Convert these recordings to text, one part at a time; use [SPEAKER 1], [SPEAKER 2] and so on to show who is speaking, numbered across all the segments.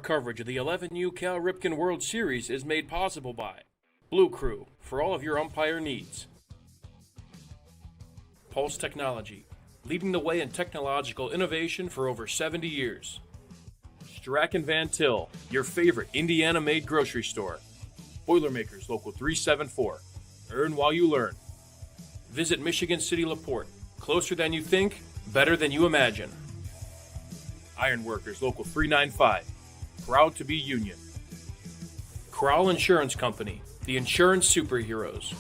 [SPEAKER 1] coverage of the 11U Cal Ripken World Series is made possible by Blue Crew for all of your umpire needs. Pulse Technology, leading the way in technological innovation for over 70 years. Strack & Van Til, your favorite Indiana-made grocery store. Boilermakers Local 374. Earn while you learn. Visit Michigan City LaPorte. Closer than you think, better than you imagine. Ironworkers Local 395. Proud to be union. Crowell Insurance Company, the insurance superheroes.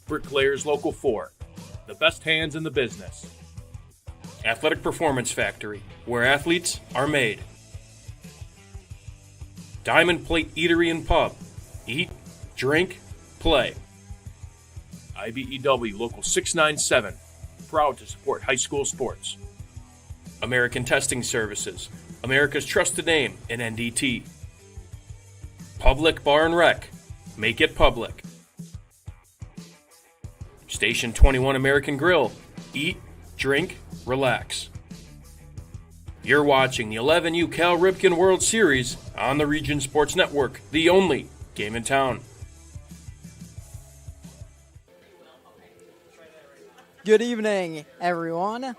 [SPEAKER 1] Bricklayers Local 4. The best hands in the business. Athletic Performance Factory, where athletes are made. Diamond Plate Eatery and Pub. Eat, drink, play. IBEW Local 697. Proud to support high school sports. American Testing Services, America's trusted name in NDT. Public Bar and Rec. Make it public. Station 21 American Grill. Eat, drink, relax. You're watching the 11U Cal Ripken World Series on the Region Sports Network, the only game in town.
[SPEAKER 2] Good evening, everyone.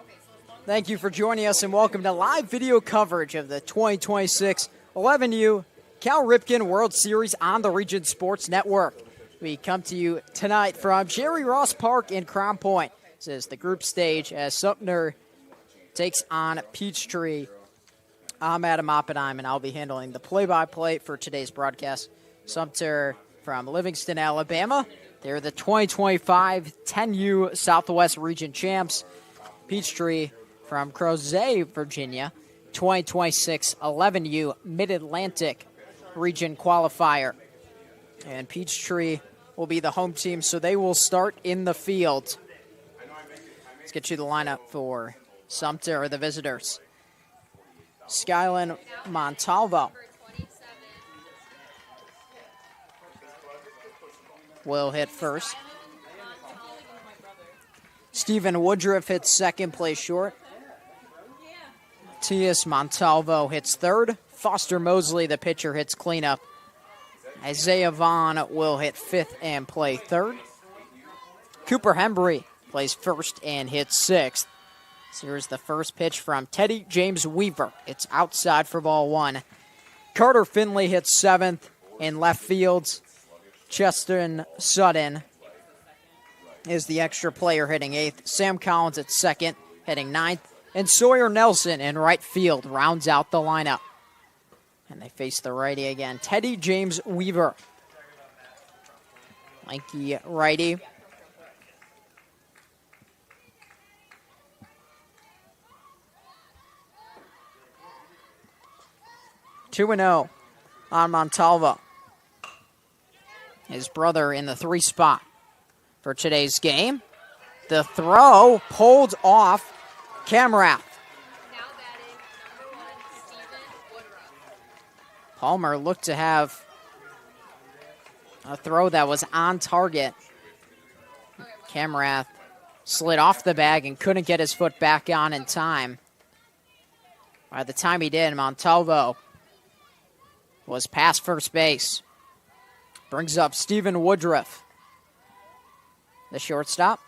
[SPEAKER 2] Thank you for joining us and welcome to live video coverage of the 2026 11U Cal Ripken World Series on the Region Sports Network. We come to you tonight from Jerry Ross Park in Crown Point. This is the group stage as Sumter takes on Peachtree. I'm Adam Oppenheim, and I'll be handling the play-by-play for today's broadcast. Sumter from Livingston, Alabama. They're the 2025 10U Southwest Region champs. Peachtree from Crozet, Virginia, 2026 11U Mid-Atlantic Region qualifier. And Peachtree will be the home team, so they will start in the field. Let's get you the lineup for Sumter, or the visitors. Skyland Montalvo will hit first. Stephen Woodruff hits second, plays short. Matias Montalvo hits third. Foster Mosley, the pitcher, hits cleanup. Isaiah Vaughn will hit fifth and play third. Cooper Hembry plays first and hits sixth. So here's the first pitch from Teddy James Weaver. It's outside for ball one. Carter Finley hits seventh in left field. Cheston Sutton is the extra player hitting eighth. Sam Collins at second, hitting ninth. And Sawyer Nelson in right field rounds out the lineup. And they face the righty again. Teddy James Weaver. Lanky righty. Two 2-0 on Montalvo. His brother in the 3 spot for today's game. The throw pulled off Camrath. Palmer looked to have a throw that was on target. Camrath slid off the bag and couldn't get his foot back on in time. By the time he did, Montalvo was past first base. Brings up Stephen Woodruff, the shortstop.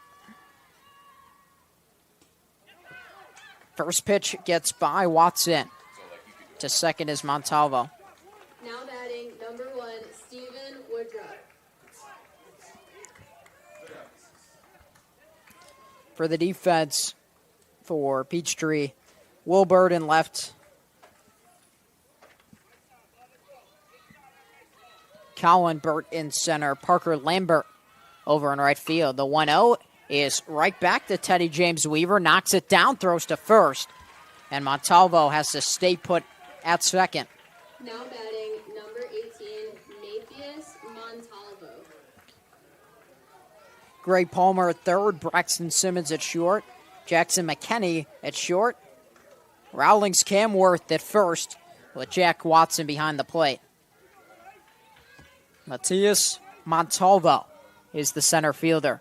[SPEAKER 2] First pitch gets by Watson. To second is Montalvo.
[SPEAKER 3] Now batting number 1, Stephen Woodruff.
[SPEAKER 2] For the defense for Peachtree, Wilbert in left. Colin Burt in center. Parker Lambert over in right field. The 1-0 is right back to Teddy James Weaver. Knocks it down, throws to first. And Montalvo has to stay put at second.
[SPEAKER 3] Now batting number 18, Mathias Montalvo.
[SPEAKER 2] Greg Palmer at third. Braxton Simmons at short. Jackson McKenney at short. Rowlings Camworth at first, with Jack Watson behind the plate. Matias Montalvo is the center fielder.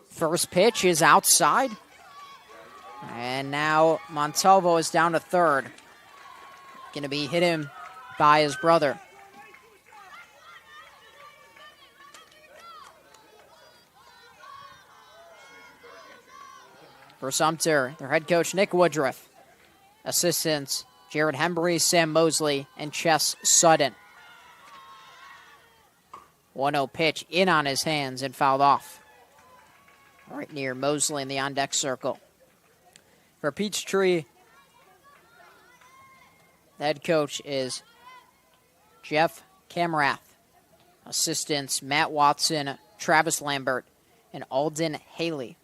[SPEAKER 2] First pitch is outside. And now Montalvo is down to third. Going to be hit him by his brother. For Sumter, their head coach, Nick Woodruff. Assistants, Jared Hembry, Sam Mosley, and Chess Sutton. 1-0 pitch in on his hands and fouled off. Right near Mosley in the on-deck circle. For Peachtree, the head coach is Jeff Camrath. Assistants, Matt Watson, Travis Lambert, and Alden Haley.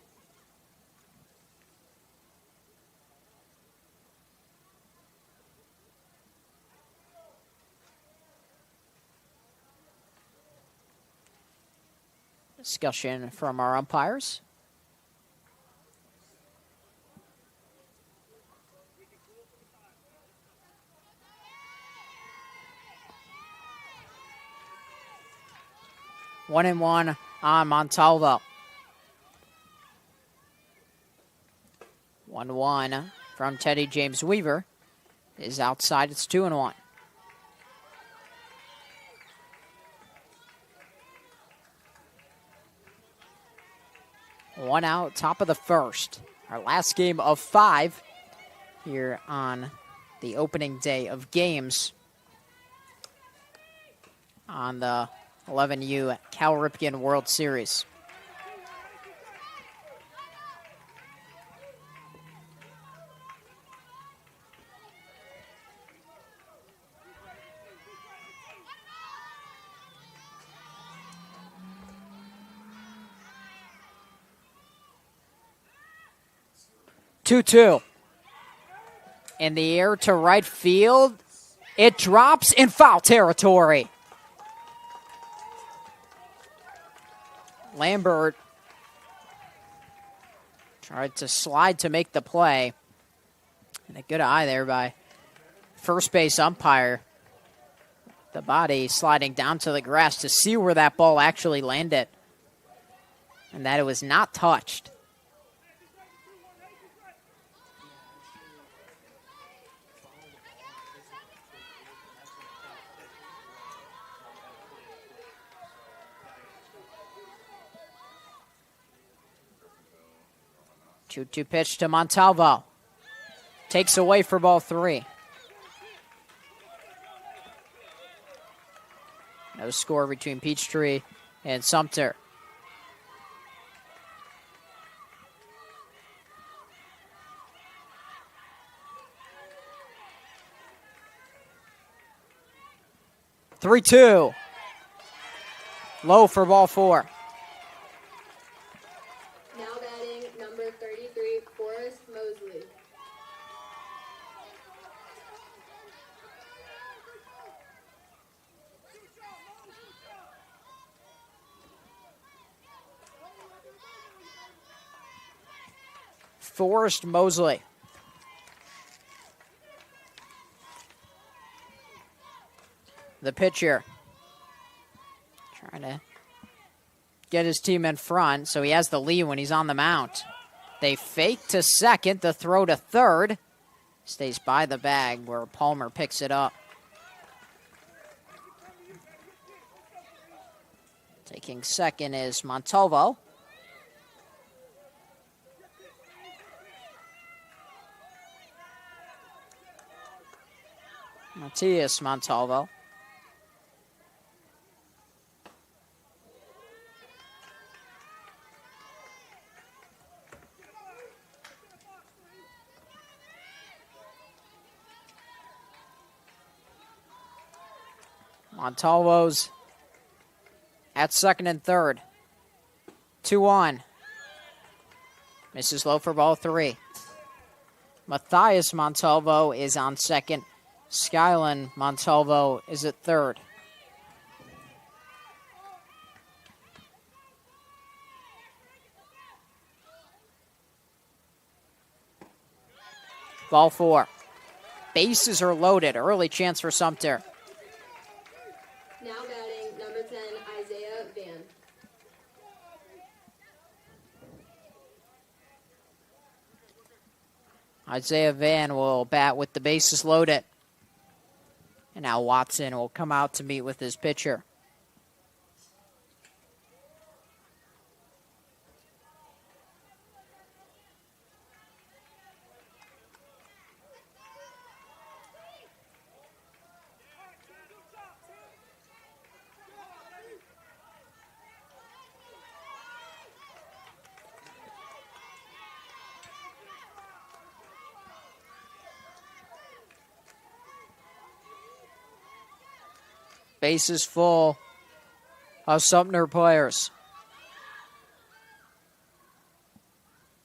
[SPEAKER 2] Discussion from our umpires. One and one on Montalvo. 1-1 from Teddy James Weaver is outside. It's 2-1. One out, top of the first. Our last game of 5 here on the opening day of games on the 11U Cal Ripken World Series. Two in the air to right field. It drops in foul territory. Lambert tried to slide to make the play. And a good eye there by first base umpire. The body sliding down to the grass to see where that ball actually landed. And that it was not touched. Two pitch to Montalvo. Takes away for ball 3. No score between Peachtree and Sumter. Three-two. Low for ball 4.
[SPEAKER 3] Now batting number 33, Forrest Mosley.
[SPEAKER 2] Forrest Mosley. The pitcher trying to get his team in front, so he has the lead when he's on the mound. They fake to second, the throw to third. Stays by the bag where Palmer picks it up. Taking second is Montalvo. Matias Montalvo. Montalvo's at second and third. 2-1. Misses low for ball 3. Matthias Montalvo is on second. Skyland Montalvo is at third. Ball 4. Bases are loaded. Early chance for Sumter.
[SPEAKER 3] Now batting number 10, Isaiah Van.
[SPEAKER 2] Isaiah Van will bat with the bases loaded. And now Watson will come out to meet with his pitcher. Bases full of Sumter players.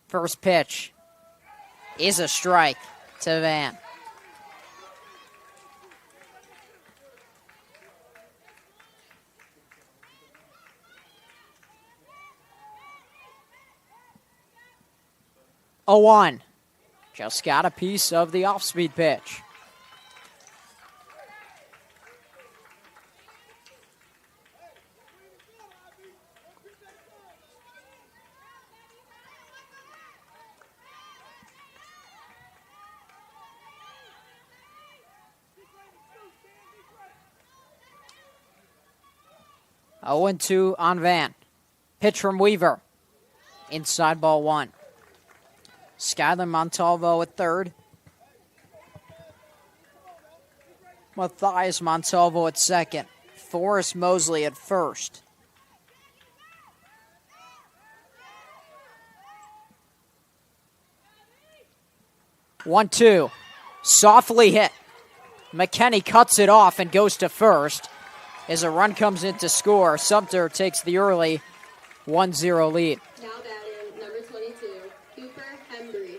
[SPEAKER 2] First pitch is a strike to Van. A 1. Just got a piece of the off-speed pitch. A 1-2 on Van. Pitch from Weaver. Inside ball 1. Skyler Montalvo at third. Matthias Montalvo at second. Forrest Mosley at first. One, two. Softly hit. McKenney cuts it off and goes to first. As a run comes in to score, Sumter takes the early 1-0 lead.
[SPEAKER 3] Now batting, number 22, Cooper Hembry.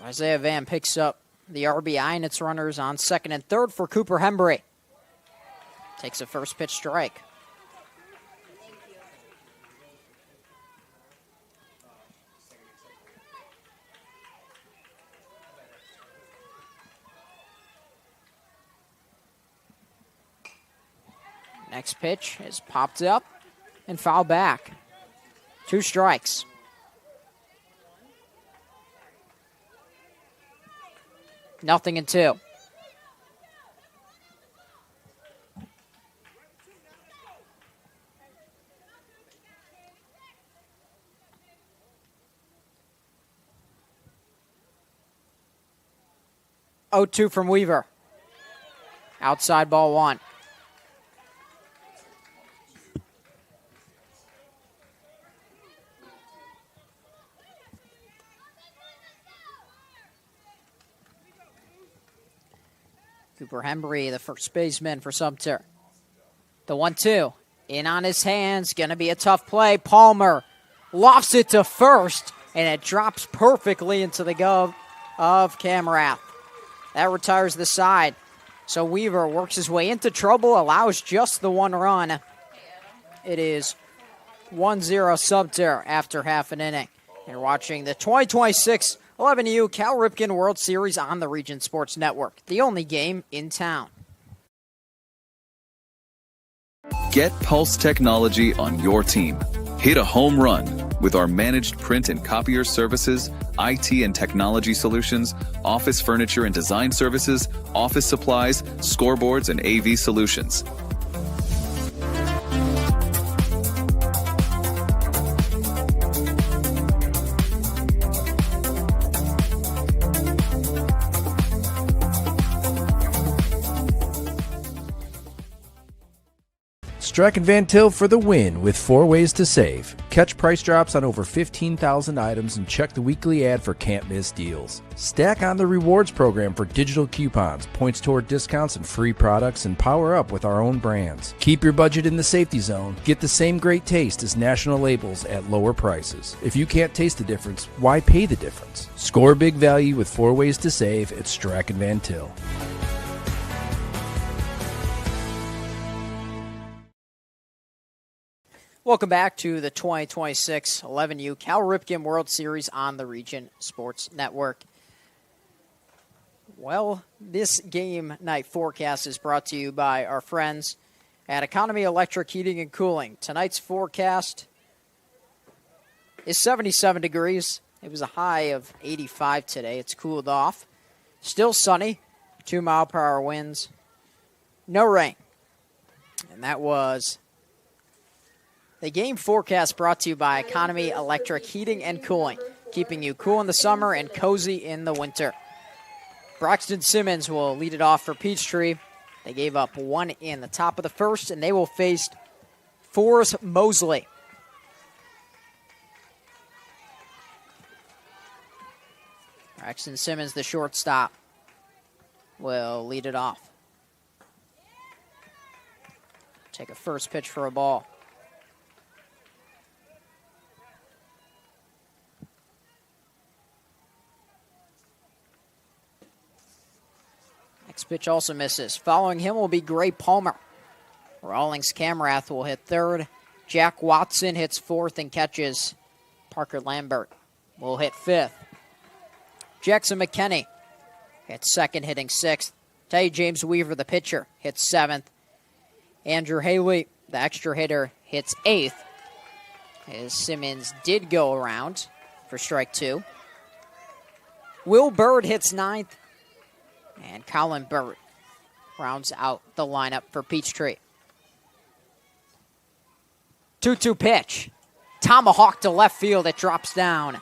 [SPEAKER 2] Isaiah Van picks up the RBI, and it's runners on second and third for Cooper Hembry. Takes a first pitch strike. Next pitch is popped up and fouled back. 2 strikes. Nothing in 2. Oh, 2 from Weaver. Outside ball 1. Cooper Hembry, the first baseman for Sumter. The 1-2. In on his hands. Going to be a tough play. Palmer lofts it to first, and it drops perfectly into the glove of Camrath. That retires the side. So Weaver works his way into trouble, allows just the 1 run. It is 1-0 Sumter after half an inning. You're watching the 2026 11U Cal Ripken World Series on the Region Sports Network, the only game in town.
[SPEAKER 4] Get Pulse technology on your team. Hit a home run with our managed print and copier services, IT and technology solutions, office furniture and design services, office supplies, scoreboards, and AV solutions.
[SPEAKER 5] Strack and Van Til for the win with 4 ways to save. Catch price drops on over 15,000 items and check the weekly ad for can't miss deals. Stack on the rewards program for digital coupons, points toward discounts and free products, and power up with our own brands. Keep your budget in the safety zone. Get the same great taste as national labels at lower prices. If you can't taste the difference, why pay the difference? Score big value with 4 ways to save at Strack and Van Til.
[SPEAKER 2] Welcome back to the 2026 11U Cal Ripken World Series on the Region Sports Network. Well, this game night forecast is brought to you by our friends at Economy Electric Heating and Cooling. Tonight's forecast is 77 degrees. It was a high of 85 today. It's cooled off. Still sunny, 2-mile-per-hour winds, no rain. And that was the game forecast brought to you by Economy Electric Heating and Cooling, keeping you cool in the summer and cozy in the winter. Braxton Simmons will lead it off for Peachtree. They gave up 1 in the top of the first, and they will face Forrest Mosley. Braxton Simmons, the shortstop, will lead it off. Take a first pitch for a ball. Next pitch also misses. Following him will be Gray Palmer. Rawlings Camrath will hit third. Jack Watson hits fourth and catches. Parker Lambert will hit fifth. Jackson McKinney hits second, hitting sixth. Teddy James Weaver, the pitcher, hits seventh. Andrew Haley, the extra hitter, hits eighth. As Simmons did go around for strike two. Will Bird hits ninth. And Colin Burt rounds out the lineup for Peachtree. 2-2 pitch. Tomahawk to left field. It drops down.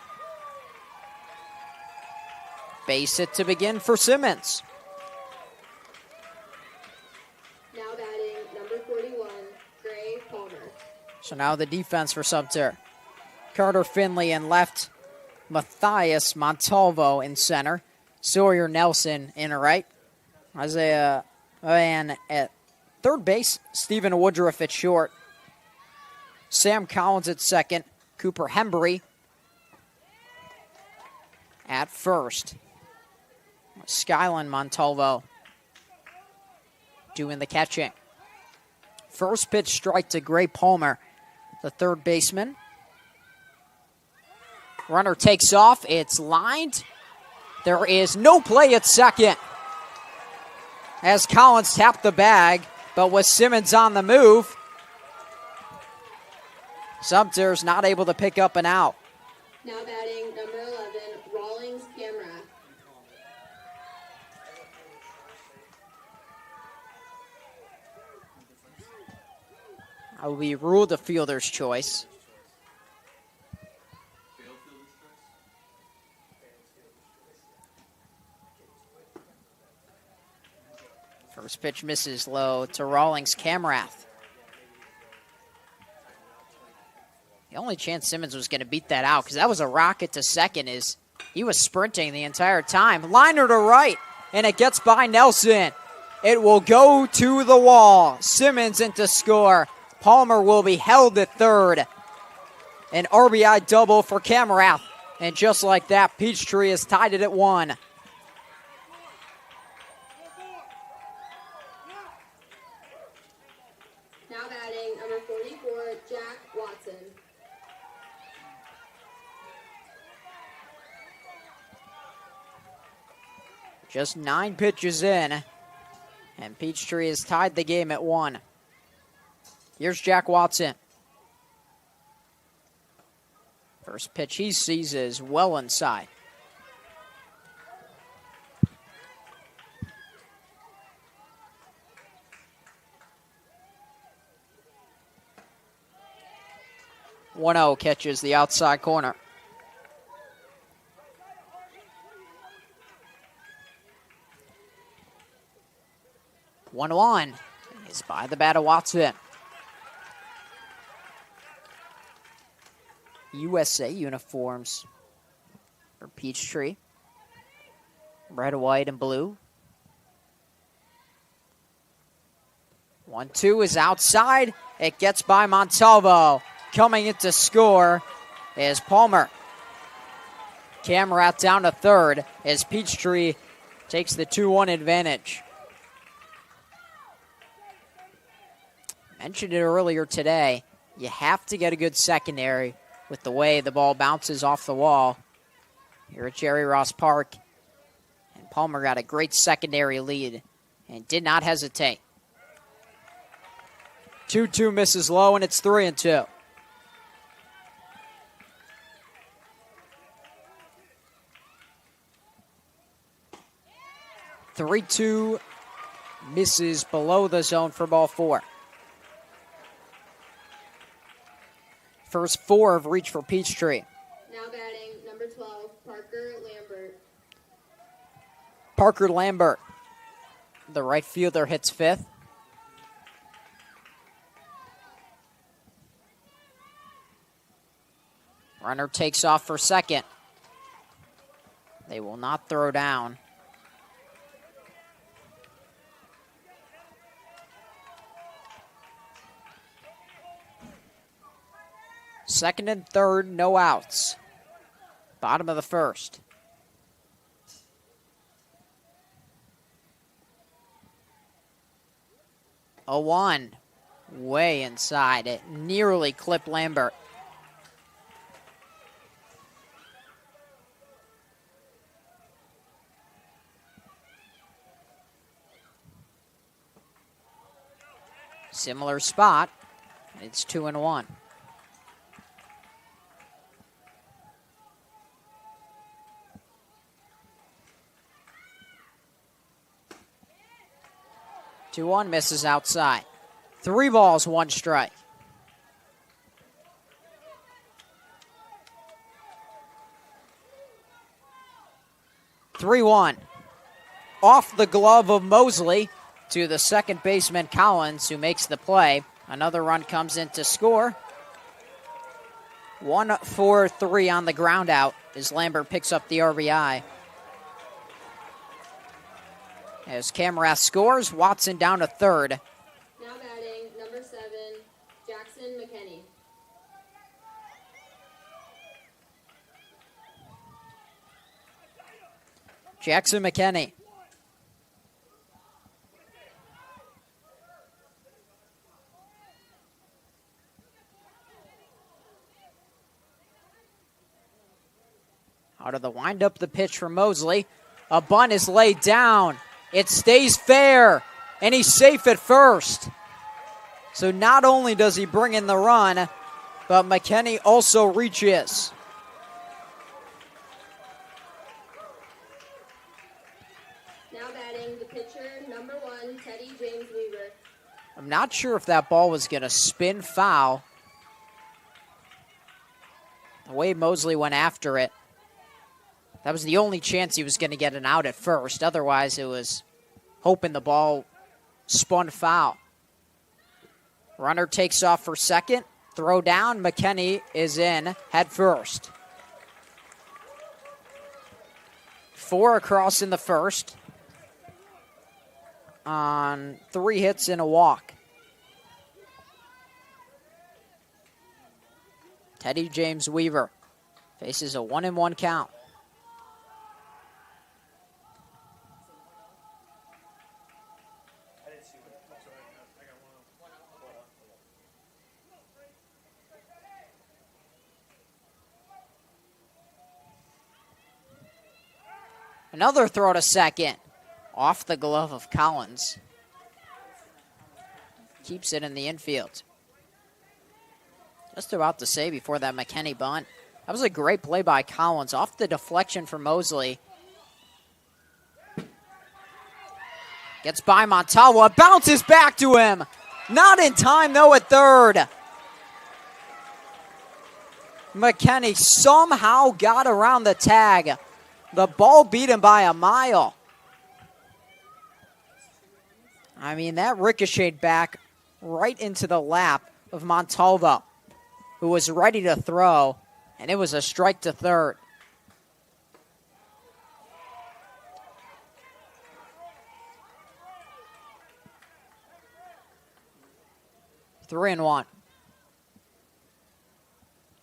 [SPEAKER 2] Base hit to begin for Simmons.
[SPEAKER 3] Now batting number 41, Gray Palmer.
[SPEAKER 2] So now the defense for Sumter. Carter Finley in left. Matthias Montalvo in center. Sawyer Nelson in right. Isaiah Van at third base. Stephen Woodruff at short. Sam Collins at second. Cooper Hembry at first. Skyland Montalvo doing the catching. First pitch strike to Gray Palmer, the third baseman. Runner takes off. It's lined. There is no play at second as Collins tapped the bag, but with Simmons on the move, Sumter's not able to pick up an out.
[SPEAKER 3] Now batting number 11, Rawlings Camrath.
[SPEAKER 2] I will be ruled a fielder's choice. First pitch misses low to Rawlings Camrath. The only chance Simmons was going to beat that out, because that was a rocket to second, is he was sprinting the entire time. Liner to right, and it gets by Nelson. It will go to the wall. Simmons into score. Palmer will be held at third. An RBI double for Camrath. And just like that, Peachtree has tied it at 1.
[SPEAKER 3] Now batting number 44, Jack Watson.
[SPEAKER 2] Just 9 pitches in, and Peachtree has tied the game at 1. Here's Jack Watson. First pitch he sees is well inside. .1-0 catches the outside corner. One is by the bat of Watson. USA uniforms for Peachtree. Red, white, and blue. 1-2 is outside. It gets by Montalvo. Coming in to score is Palmer. Camrath down to third as Peachtree takes the 2-1 advantage. Mentioned it earlier today. You have to get a good secondary with the way the ball bounces off the wall here at Jerry Ross Park. And Palmer got a great secondary lead and did not hesitate. 2-2 misses low, and it's 3-2. Three-two misses below the zone for ball four. First four have reached for Peachtree.
[SPEAKER 3] Now batting, number 12, Parker Lambert.
[SPEAKER 2] Parker Lambert, the right fielder, hits fifth. Runner takes off for second. They will not throw down. Second and third, no outs. Bottom of the first. A 1 way inside. It nearly clipped Lambert. Similar spot. It's 2-1. Two one misses outside. 3 balls, 1 strike. Three one. Off the glove of Mosley to the second baseman Collins, who makes the play. Another run comes in to score. 1-4-3 on the ground out as Lambert picks up the RBI. As Camrath scores, Watson down to third.
[SPEAKER 3] Now batting, number 7, Jackson McKinney.
[SPEAKER 2] Jackson McKinney. Out of the windup, the pitch from Mosley. A bunt is laid down. It stays fair, and he's safe at first. So not only does he bring in the run, but McKinney also reaches.
[SPEAKER 3] Now batting, the pitcher, number 1, Teddy James Weaver.
[SPEAKER 2] I'm not sure if that ball was going to spin foul. The way Mosley went after it, that was the only chance he was going to get an out at first. Otherwise, it was hoping the ball spun foul. Runner takes off for second. Throw down. McKinney is in head first. 4 across in the first on 3 hits and a walk. Teddy James Weaver faces a 1-1 count. Another throw to second. Off the glove of Collins. Keeps it in the infield. Just about to say before that McKinney bunt. That was a great play by Collins. Off the deflection for Mosley. Gets by Montalvo. Bounces back to him. Not in time, though, at third. McKinney somehow got around the tag. The ball beat him by a mile. I mean, that ricocheted back right into the lap of Montalvo, who was ready to throw, and it was a strike to third. Three and one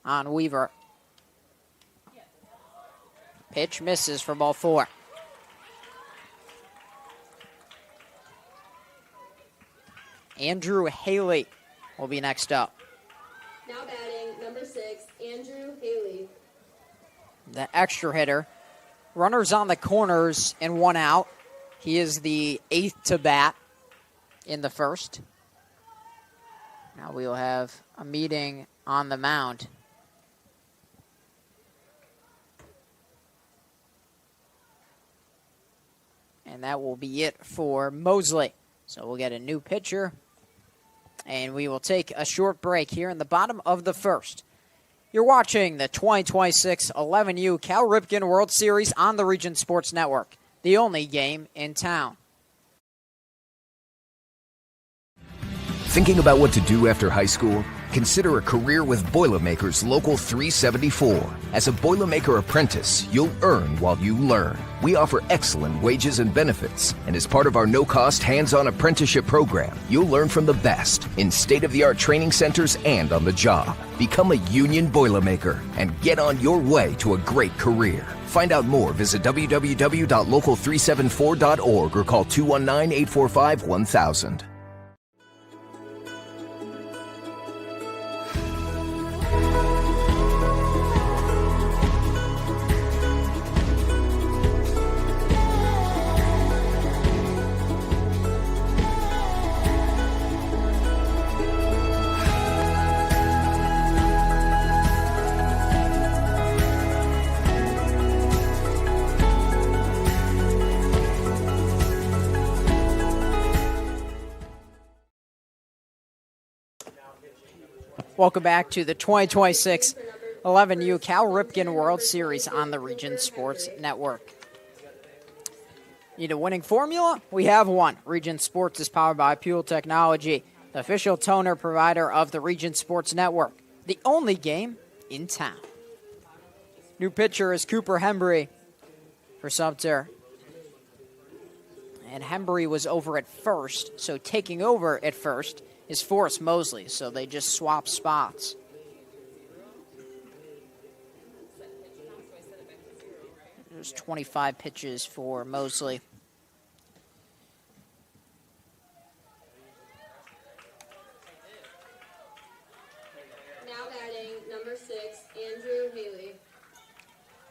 [SPEAKER 2] on Weaver. Pitch misses for ball 4. Andrew Haley will be next up.
[SPEAKER 3] Now batting, number 6, Andrew Haley.
[SPEAKER 2] The extra hitter. Runners on the corners and 1 out. He is the 8th to bat in the first. Now we will have a meeting on the mound. And that will be it for Mosley. So we'll get a new pitcher. And we will take a short break here in the bottom of the first. You're watching the 2026 11U Cal Ripken World Series on the Region Sports Network, the only game in town.
[SPEAKER 6] Thinking about what to do after high school? Consider a career with Boilermakers Local 374. As a Boilermaker apprentice, you'll earn while you learn. We offer excellent wages and benefits, and as part of our no-cost hands-on apprenticeship program, you'll learn from the best in state-of-the-art training centers and on the job. Become a union Boilermaker and get on your way to a great career. Find out more, visit www.local374.org or call 219-845-1000.
[SPEAKER 2] Welcome back to the 2026 11U Cal Ripken World Series on the Region Sports Network. Need a winning formula? We have one. Region Sports is powered by Pure Technology, the official toner provider of the Region Sports Network, the only game in town. New pitcher is Cooper Hembry for Sumter. And Hembry was over at first, so taking over at first is Forrest Mosley, so they just swap spots. There's 25 pitches for Mosley.
[SPEAKER 3] Now batting, number 6, Andrew Haley.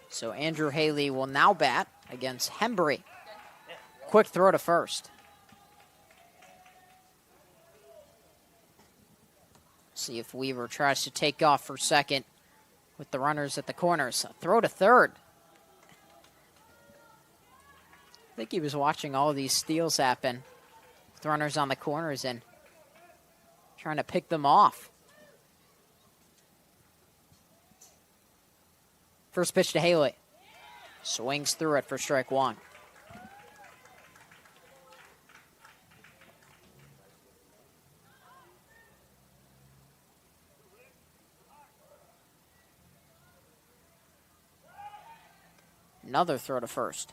[SPEAKER 2] So Andrew Haley will now bat against Hembry. Quick throw to first. See if Weaver tries to take off for second with the runners at the corners. A throw to third. I think he was watching all of these steals happen with runners on the corners and trying to pick them off. First pitch to Haley. Swings through it for strike one. Another throw to first.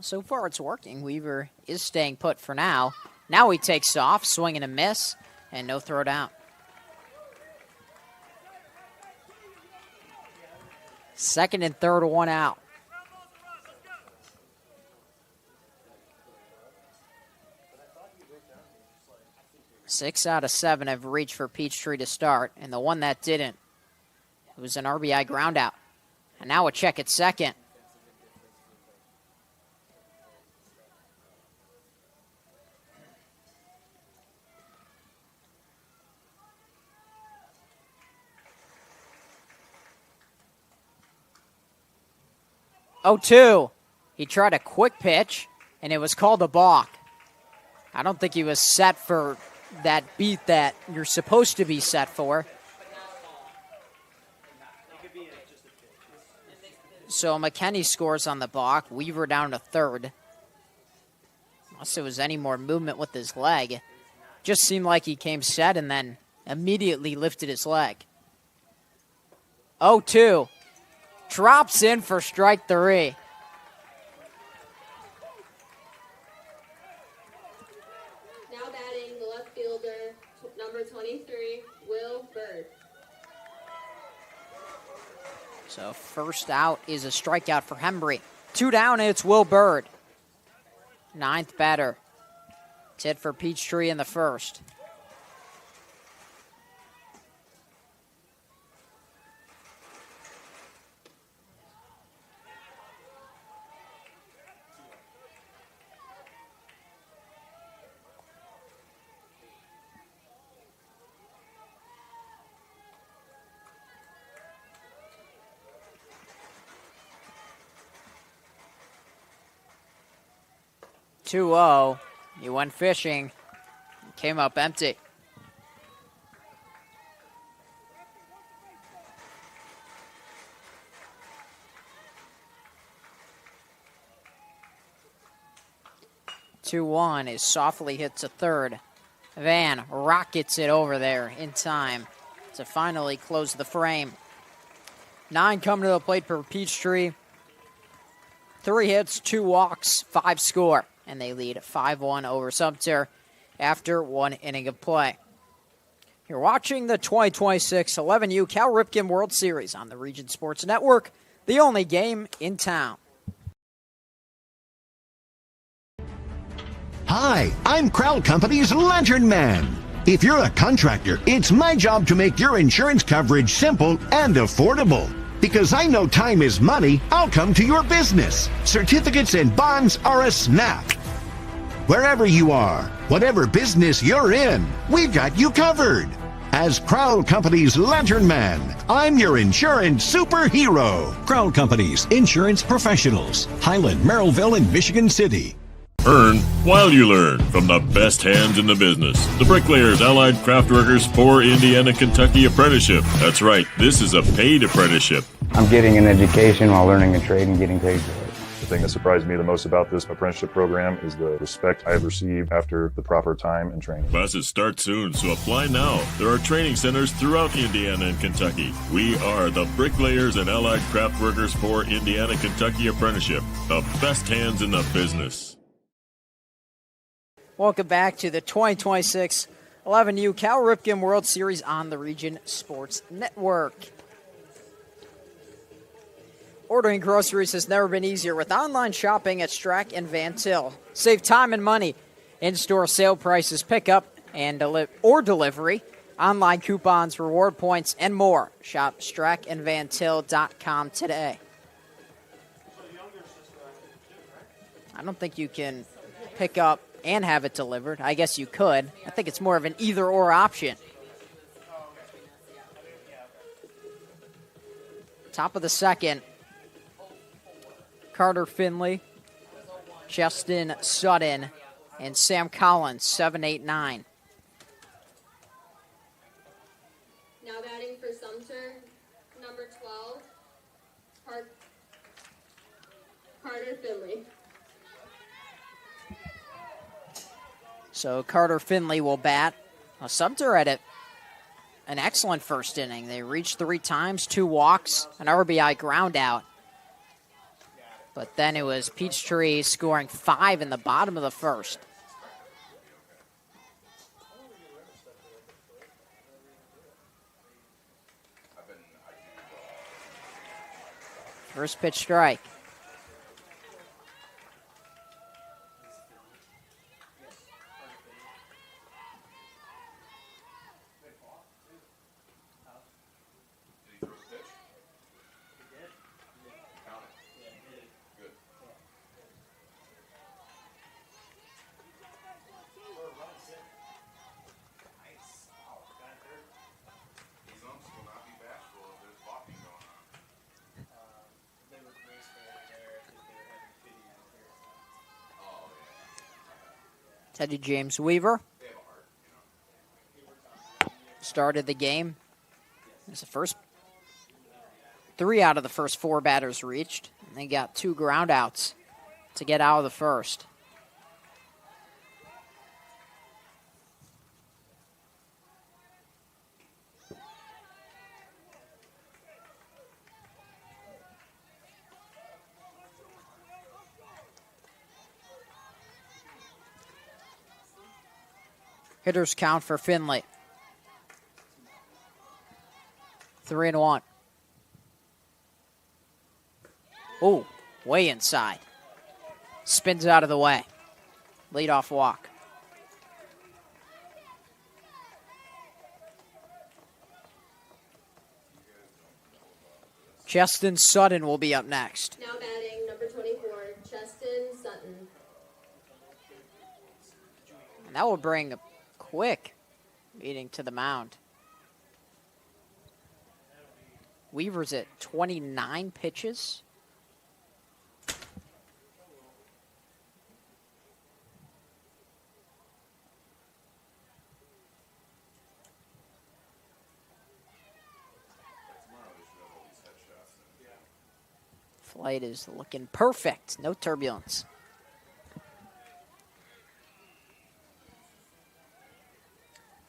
[SPEAKER 2] So far it's working. Weaver is staying put for now. Now he takes off, swing and a miss, and no throw down. Second and third, 1 out. Six out of 7 have reached for Peachtree to start, and the one that didn't, it was an RBI ground out. And now a check at second. Oh, 2. He tried a quick pitch, and it was called a balk. I don't think he was set for that beat that you're supposed to be set for. So McKinney scores on the balk. Weaver down to third. Unless there was any more movement with his leg. Just seemed like he came set and then immediately lifted his leg. 0-2. Drops in for strike 3.
[SPEAKER 3] Now batting, the left fielder, number 23, Will Bird.
[SPEAKER 2] So first out is a strikeout for Hembry. 2 down, and it's Will Bird. 9th batter. It's hit for Peachtree in the first. Two-0. He went fishing. Came up empty. Two-one is softly hit to third. Van rockets it over there in time to finally close the frame. 9 coming to the plate for Peachtree. 3 hits, 2 walks, 5 score. And they lead 5-1 over Sumter after 1 inning of play. You're watching the 2026 11U Cal Ripken World Series on the Region Sports Network, the only game in town.
[SPEAKER 7] Hi, I'm Crowd Company's Lantern Man. If you're a contractor, it's my job to make your insurance coverage simple and affordable. Because I know time is money, I'll come to your business. Certificates and bonds are a snap. Wherever you are, whatever business you're in, we've got you covered. As Crowd Company's Lantern Man, I'm your insurance superhero. Crowd Company's insurance professionals. Highland, Merrillville, and Michigan City.
[SPEAKER 8] Earn while you learn from the best hands in the business. The Bricklayers Allied Craftworkers for Indiana Kentucky Apprenticeship. That's right, this is a paid apprenticeship.
[SPEAKER 9] I'm getting an education while learning a trade and getting paid for it.
[SPEAKER 10] The thing that surprised me the most about this apprenticeship program is the respect I have received after the proper time and training.
[SPEAKER 8] Classes start soon, so apply now. There are training centers throughout Indiana and Kentucky. We are the Bricklayers and Allied Craftworkers for Indiana Kentucky Apprenticeship. The best hands in the business.
[SPEAKER 2] Welcome back to the 2026 11U Cal Ripken World Series on the Region Sports Network. Ordering groceries has never been easier with online shopping at Strack and Van Til. Save time and money. In-store sale prices, pickup and delivery, online coupons, reward points, and more. Shop strackandvantil.com today. I don't think you can pick up and have it delivered. I guess you could. I think it's more of an either-or option. Top of the second. Carter Finley, Justin Sutton, and Sam Collins, 7, 8, 9.
[SPEAKER 3] Now batting for Sumter, number 12, Carter Finley.
[SPEAKER 2] So Carter Finley will bat. Sumter had an excellent first inning. They reached 3 times, 2 walks, an RBI ground out. But then it was Peachtree scoring 5 in the bottom of the first. First pitch strike. Teddy James Weaver started the game. It's the first 3 out of the first 4 batters reached. And they got 2 ground outs to get out of the first. Hitters count for Finley. 3-1. Oh, way inside. Spins out of the way. Leadoff walk. Justin Sutton will be up next.
[SPEAKER 3] Now batting number 24, Justin Sutton.
[SPEAKER 2] And that will bring a quick meeting to the mound. Weaver's at 29 pitches. Flight is looking perfect. No turbulence.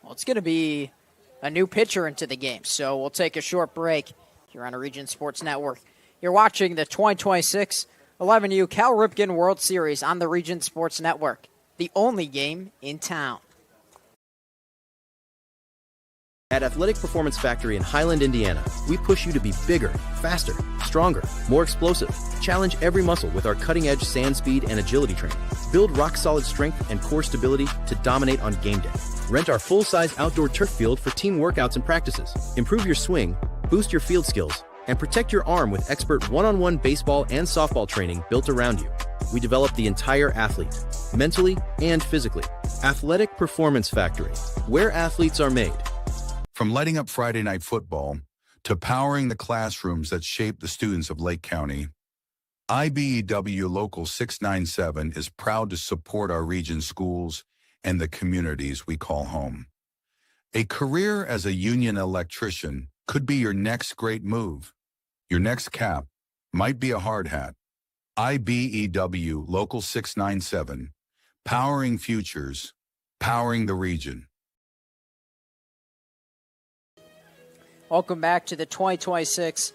[SPEAKER 2] Well, it's going to be a new pitcher into the game, so we'll take a short break here on a Region Sports Network. You're watching the 2026 11U Cal Ripken World Series on the Region Sports Network, the only game in town.
[SPEAKER 11] At Athletic Performance Factory in Highland, Indiana, we push you to be bigger, faster, stronger, more explosive. Challenge every muscle with our cutting-edge sand speed and agility training. Build rock-solid strength and core stability to dominate on game day. Rent our full-size outdoor turf field for team workouts and practices. Improve your swing, boost your field skills, and protect your arm with expert one-on-one baseball and softball training built around you. We develop the entire athlete, mentally and physically. Athletic Performance Factory, where athletes are made.
[SPEAKER 12] From lighting up Friday night football to powering the classrooms that shape the students of Lake County, IBEW Local 697 is proud to support our region schools and the communities we call home. A career as a union electrician could be your next great move. Your next cap might be a hard hat. IBEW Local 697, powering futures, powering the region.
[SPEAKER 2] Welcome back to the 2026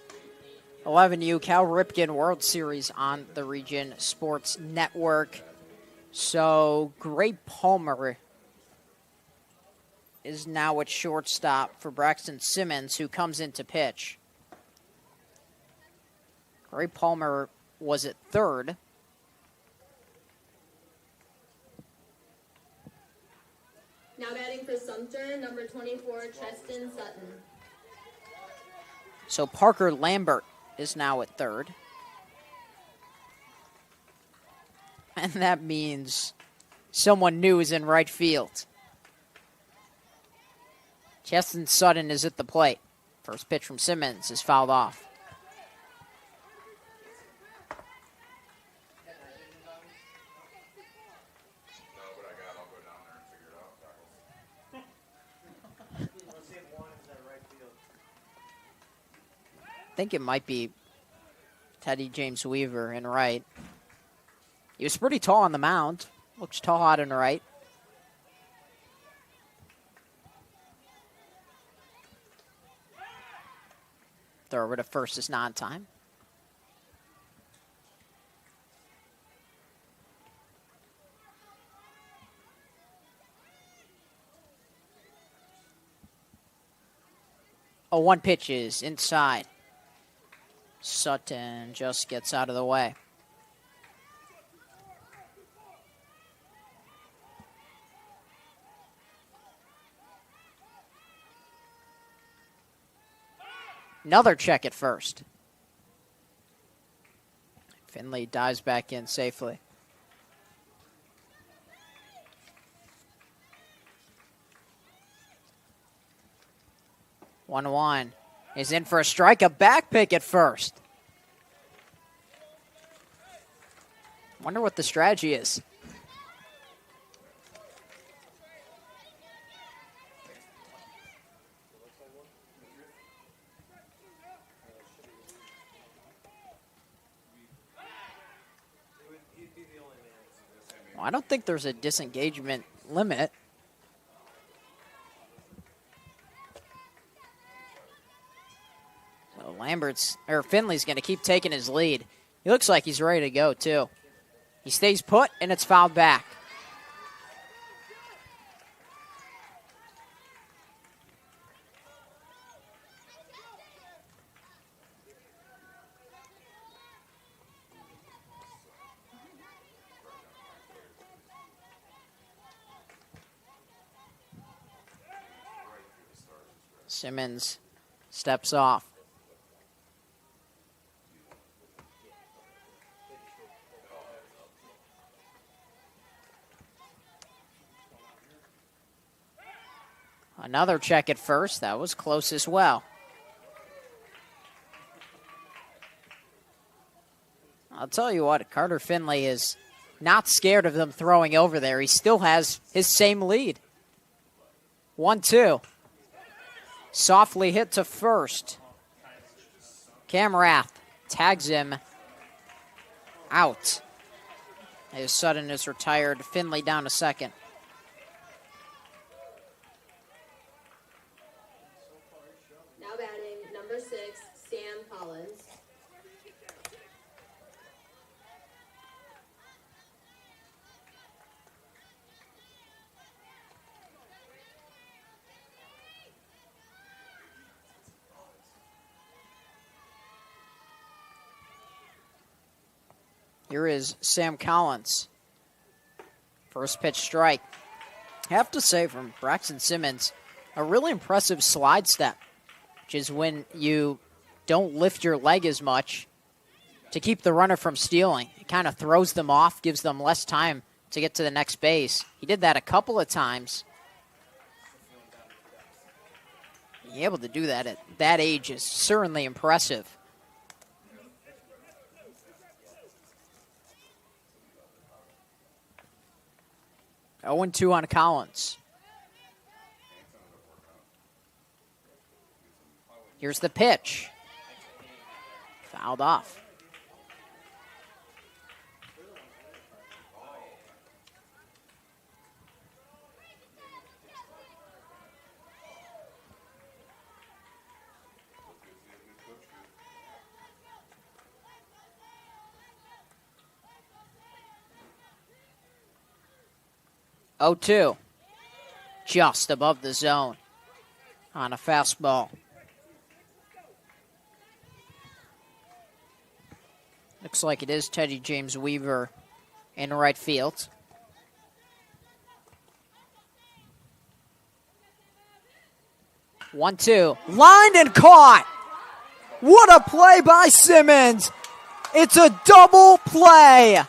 [SPEAKER 2] 11U Cal Ripken World Series on the Region Sports Network. So, Gray Palmer is now at shortstop for Braxton Simmons, who comes in to pitch. Gray Palmer was at third.
[SPEAKER 3] Now batting for Sumter, number 24, Tristan Sutton.
[SPEAKER 2] So Parker Lambert is now at third. And that means someone new is in right field. Justin Sutton is at the plate. First pitch from Simmons is fouled off. I think it might be Teddy James Weaver in right. He was pretty tall on the mound. Looks tall out in right. Throw over to first is non-time. Oh, one pitch is inside. Sutton just gets out of the way. Another check at first. Finley dives back in safely. One is in for a strike, a back pick at first. Wonder what the strategy is. Well, I don't think there's a disengagement limit. Finley's going to keep taking his lead. He looks like he's ready to go, too. He stays put, and it's fouled back. Simmons steps off. Another check at first. That was close as well. I'll tell you what, Carter Finley is not scared of them throwing over there. He still has his same lead. 1-2. Softly hit to first. Camrath tags him out. As Sutton is retired, Finley down to second.
[SPEAKER 3] Now batting, number 6, Sam Collins.
[SPEAKER 2] Here is Sam Collins. First pitch strike. I have to say from Braxton Simmons, a really impressive slide step, which is when you don't lift your leg as much to keep the runner from stealing. It kind of throws them off, gives them less time to get to the next base. He did that a couple of times. Being able to do that at that age is certainly impressive. Oh, 0-2 on Collins. Here's the pitch. Fouled off. Oh, 2. Just above the zone on a fastball. Looks like it is Teddy James Weaver in right field. One, two. Lined and caught. What a play by Simmons. It's a double play.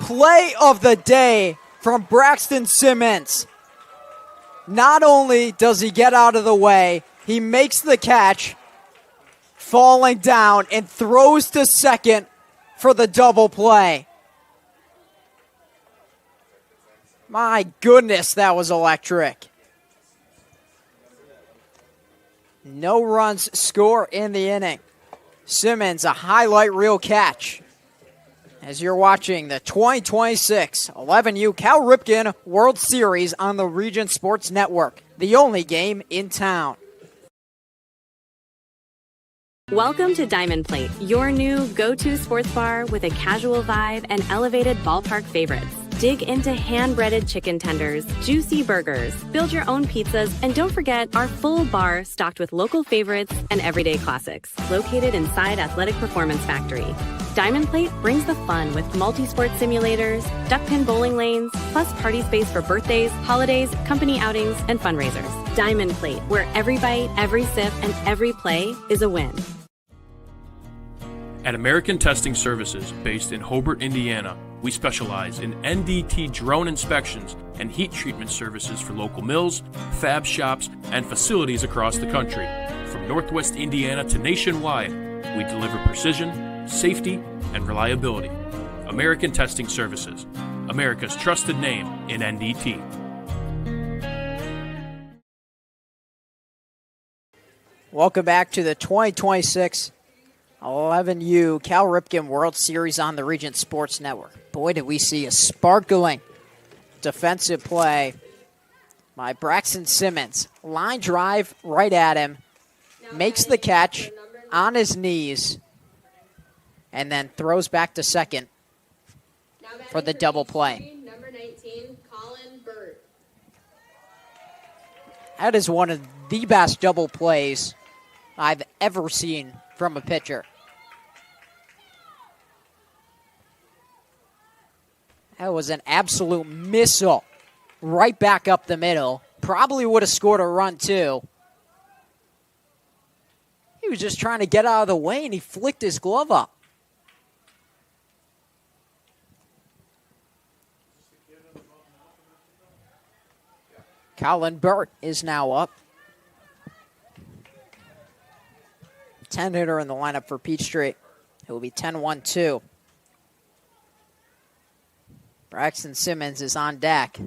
[SPEAKER 2] Play of the day from Braxton Simmons. Not only does he get out of the way, he makes the catch, falling down, and throws to second for the double play. My goodness, that was electric. No runs score in the inning. Simmons, a highlight reel catch. As you're watching the 2026 11U Cal Ripken World Series on the Region Sports Network, the only game in town.
[SPEAKER 13] Welcome to Diamond Plate, your new go-to sports bar with a casual vibe and elevated ballpark favorites. Dig into hand-breaded chicken tenders, juicy burgers, build your own pizzas, and don't forget our full bar stocked with local favorites and everyday classics. Located inside Athletic Performance Factory. Diamond Plate brings the fun with multi-sport simulators, duck pin bowling lanes, plus party space for birthdays, holidays, company outings, and fundraisers. Diamond Plate, where every bite, every sip, and every play is a win.
[SPEAKER 1] At American Testing Services, based in Hobart, Indiana, we specialize in NDT drone inspections and heat treatment services for local mills, fab shops, and facilities across the country. From Northwest Indiana to nationwide, we deliver precision, safety, and reliability. American Testing Services, America's trusted name in NDT.
[SPEAKER 2] Welcome back to the 2026 11U Cal Ripken World Series on the Regent Sports Network. Boy, did we see a sparkling defensive play by Braxton Simmons. Line drive right at him, makes the catch on his knees, and then throws back to second for the double play.
[SPEAKER 3] Number 19, Colin Burt.
[SPEAKER 2] That is one of the best double plays I've ever seen from a pitcher. That was an absolute missile right back up the middle. Probably would have scored a run too. He was just trying to get out of the way and he flicked his glove up. Colin Burt is now up. 10-hitter in the lineup for Peachtree. It will be 10-1-2. Braxton Simmons is on deck.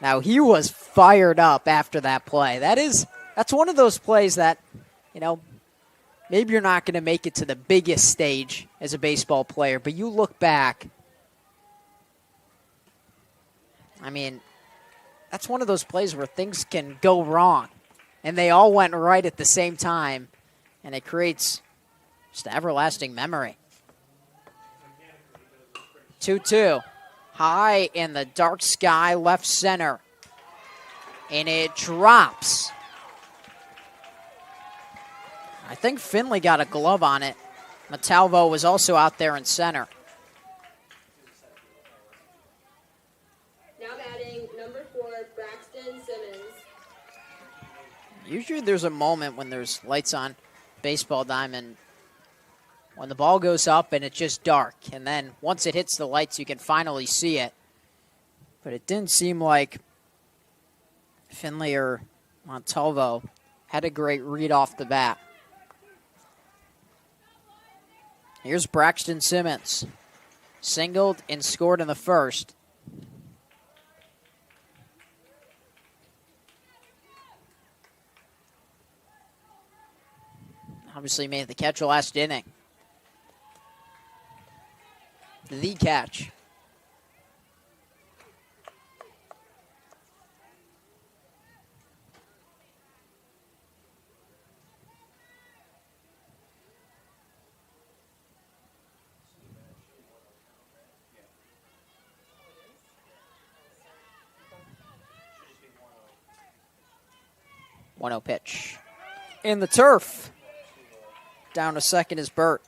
[SPEAKER 2] Now, he was fired up after that play. That's one of those plays that, maybe you're not going to make it to the biggest stage as a baseball player, but you look back. I mean, that's one of those plays where things can go wrong, and they all went right at the same time, and it creates just an everlasting memory. 2-2. High in the dark sky, left center. And it drops. I think Finley got a glove on it. Montalvo was also out there in center.
[SPEAKER 3] Now batting number 4, Braxton Simmons.
[SPEAKER 2] Usually there's a moment when there's lights on baseball diamond when the ball goes up and it's just dark. And then once it hits the lights, you can finally see it. But it didn't seem like Finley or Montalvo had a great read off the bat. Here's Braxton Simmons. Singled and scored in the first. Obviously made the catch last inning. The catch. One-oh pitch. In the turf. Down to second is Burt.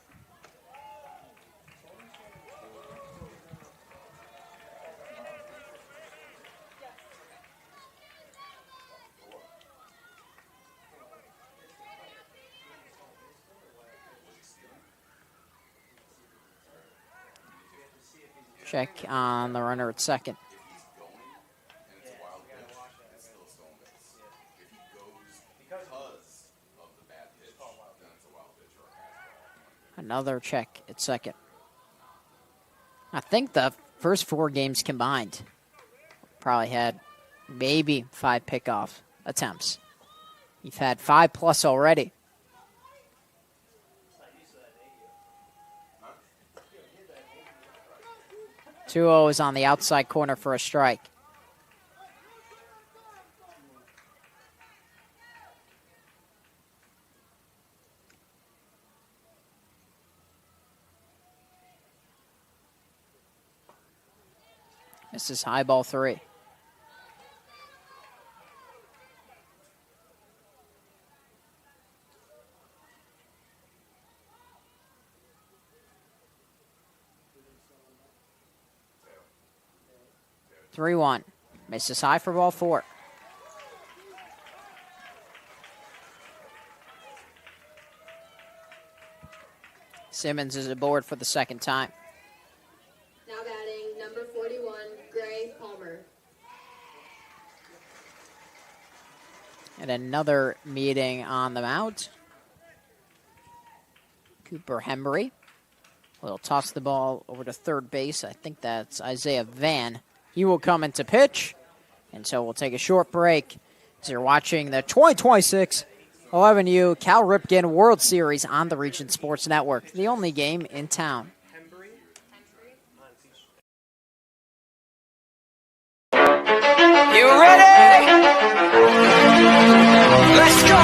[SPEAKER 2] Check on the runner at second. Another check at second. I think the first 4 games combined probably had maybe 5 pickoff attempts. You've had 5+ already. Two-0 is on the outside corner for a strike. This is high ball 3. Three-one. Misses high for ball 4. Simmons is aboard for the second time.
[SPEAKER 3] Now batting number 41, Gray Palmer.
[SPEAKER 2] And another meeting on the mound. Cooper Hembry will toss the ball over to third base. I think that's Isaiah Van. He will come into pitch. And so we'll take a short break as you're watching the 2026 11U Cal Ripken World Series on the Region Sports Network, the only game in town.
[SPEAKER 14] You ready? Let's go!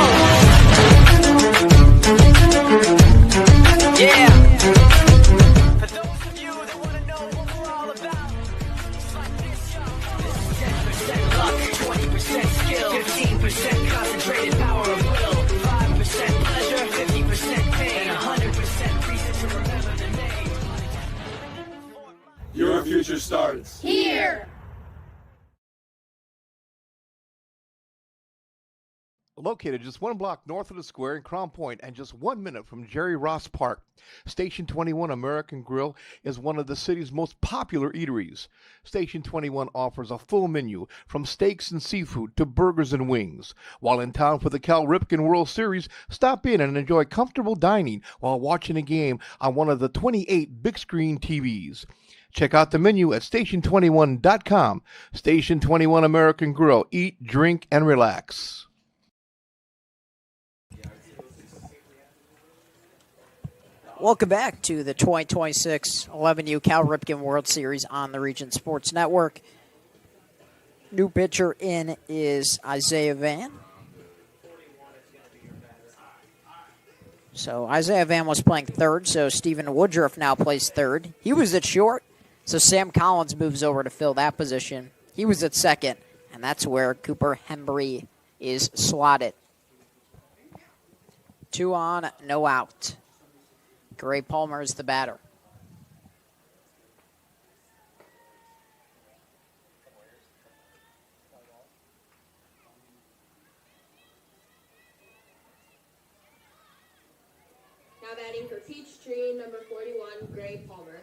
[SPEAKER 14] Yeah! For those of you that want to know what we're all about, it's like this, yo. 10% luck, 20% skill, 15% concentrated power of will, 5% pleasure, 50% pain, and 100% reason to remember the name.
[SPEAKER 15] Your future starts
[SPEAKER 14] here!
[SPEAKER 15] Located just 1 block north of the square in Crown Point and just 1 minute from Jerry Ross Park, Station 21 American Grill is one of the city's most popular eateries. Station 21 offers a full menu from steaks and seafood to burgers and wings. While in town for the Cal Ripken World Series, stop in and enjoy comfortable dining while watching a game on one of the 28 big screen TVs. Check out the menu at station21.com. Station 21 American Grill. Eat, drink, and relax.
[SPEAKER 2] Welcome back to the 2026 11U Cal Ripken World Series on the Region Sports Network. New pitcher in is Isaiah Van. So Isaiah Van was playing third, so Stephen Woodruff now plays third. He was at short, so Sam Collins moves over to fill that position. He was at second, and that's where Cooper Hembry is slotted. 2 on, no out. Gray Palmer is the batter.
[SPEAKER 3] Now batting for Peachtree, number 41, Gray Palmer.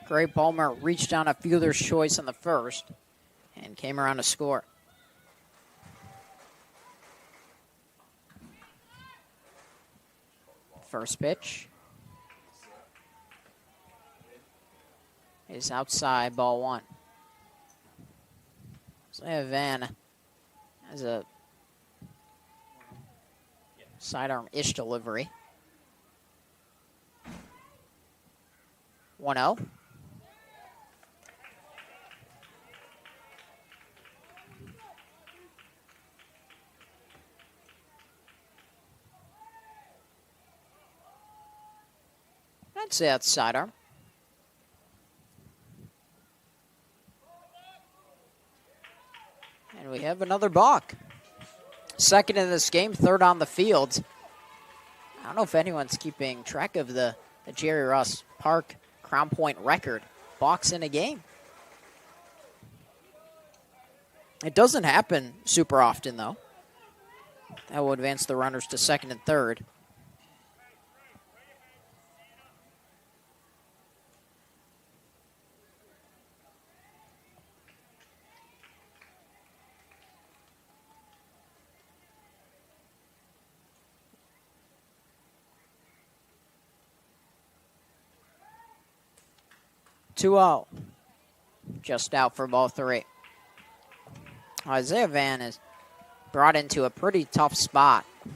[SPEAKER 2] Gray Palmer reached on a fielder's choice on the first and came around to score. First pitch is outside, ball 1. Isaiah Van has a sidearm-ish delivery. 1-0. I'd say that's sidearm. And we have another balk. Second in this game, third on the field. I don't know if anyone's keeping track of the Jerry Ross Park Crown Point record. Balks in a game. It doesn't happen super often, though. That will advance the runners to second and third. Two-0. Just out for ball 3. Isaiah Van is brought into a pretty tough spot. It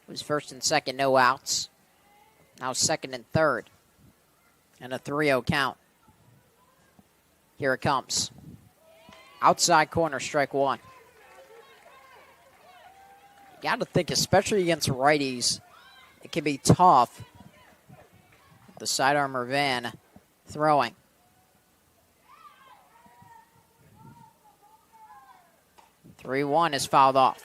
[SPEAKER 2] was first and second, no outs. Now second and third. And a 3-0 count. Here it comes. Outside corner, strike 1. You got to think, especially against righties, it can be tough. The sidearmer Van throwing. Three 1 is fouled off.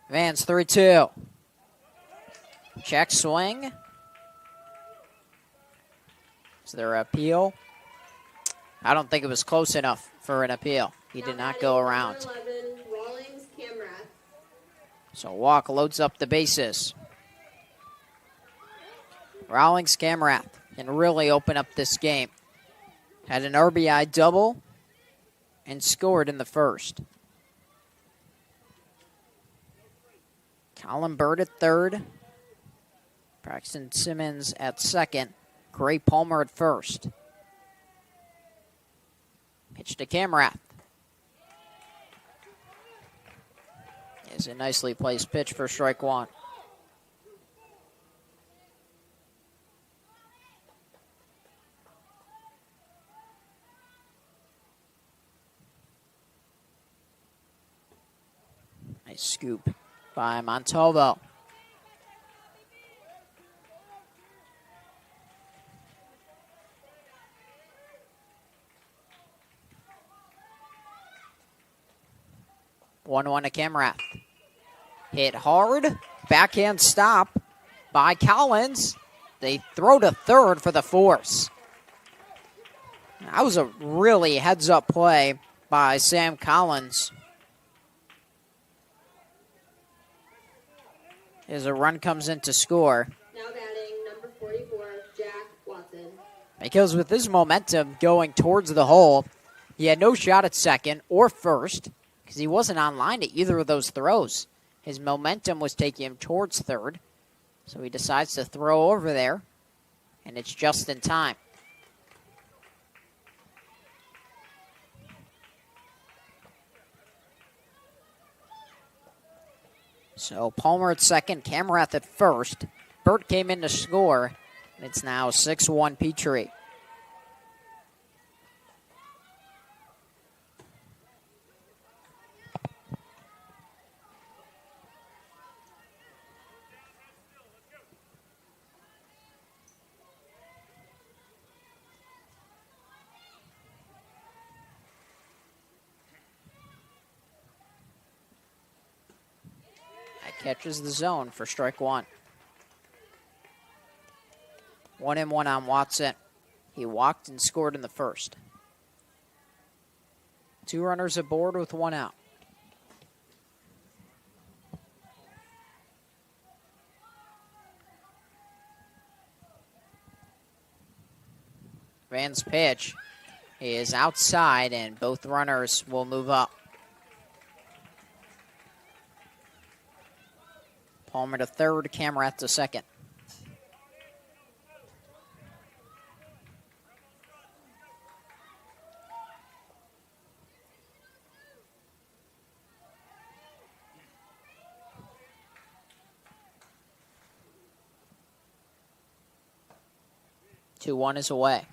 [SPEAKER 2] Van's 3-2. Check swing. Is there an appeal? I don't think it was close enough for an appeal. He did not go around.
[SPEAKER 3] 11, Rawlings, Camrath.
[SPEAKER 2] So walk loads up the bases. Rawlings Camrath can really open up this game. Had an RBI double and scored in the first. Colin Bird at third. Braxton Simmons at second. Gray Palmer at first. Pitch to Camrath. Is a nicely placed pitch for strike 1. Nice scoop by Montalvo. One to Camrath. Hit hard. Backhand stop by Collins. They throw to third for the force. That was a really heads-up play by Sam Collins. As a run comes in to score.
[SPEAKER 3] Now batting number 44, Jack Watson.
[SPEAKER 2] Because with his momentum going towards the hole, he had no shot at second or first because he wasn't on line to either of those throws. His momentum was taking him towards third, so he decides to throw over there, and it's just in time. So Palmer at second, Camrath at first. Burt came in to score, and it's now 6-1 Peachtree. Catches the zone for strike one. 1-1 on Watson. He walked and scored in the first. 2 runners aboard with 1 out. Van's pitch is outside, and both runners will move up. Palmer to third, Camrath to second. Two one is away.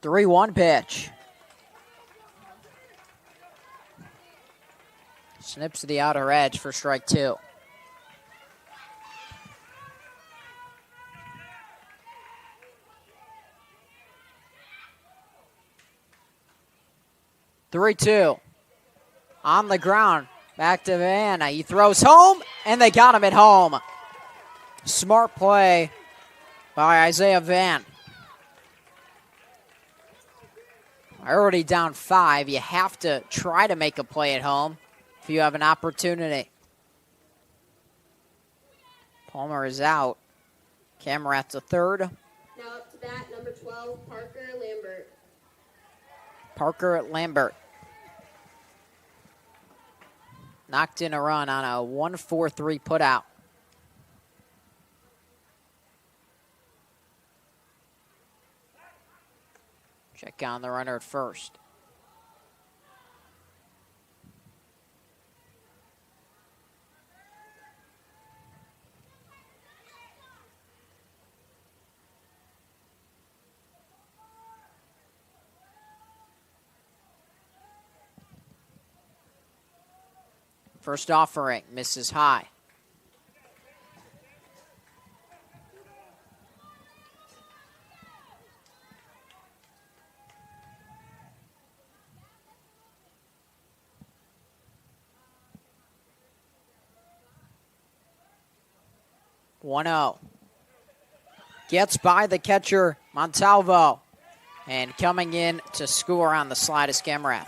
[SPEAKER 2] Three-one pitch. Snips to the outer edge for strike two. Three-two. On the ground. Back to Van. He throws home, and they got him at home. Smart play by Isaiah Van. Already down 5. You have to try to make a play at home if you have an opportunity. Palmer is out. Camrath to third.
[SPEAKER 3] Now up to bat, number 12, Parker Lambert.
[SPEAKER 2] Parker Lambert. Knocked in a run on a 1-4-3 putout. Check on the runner at first. First offering, misses high. One-0. Gets by the catcher, Montalvo. And coming in to score on the slide is Camrath.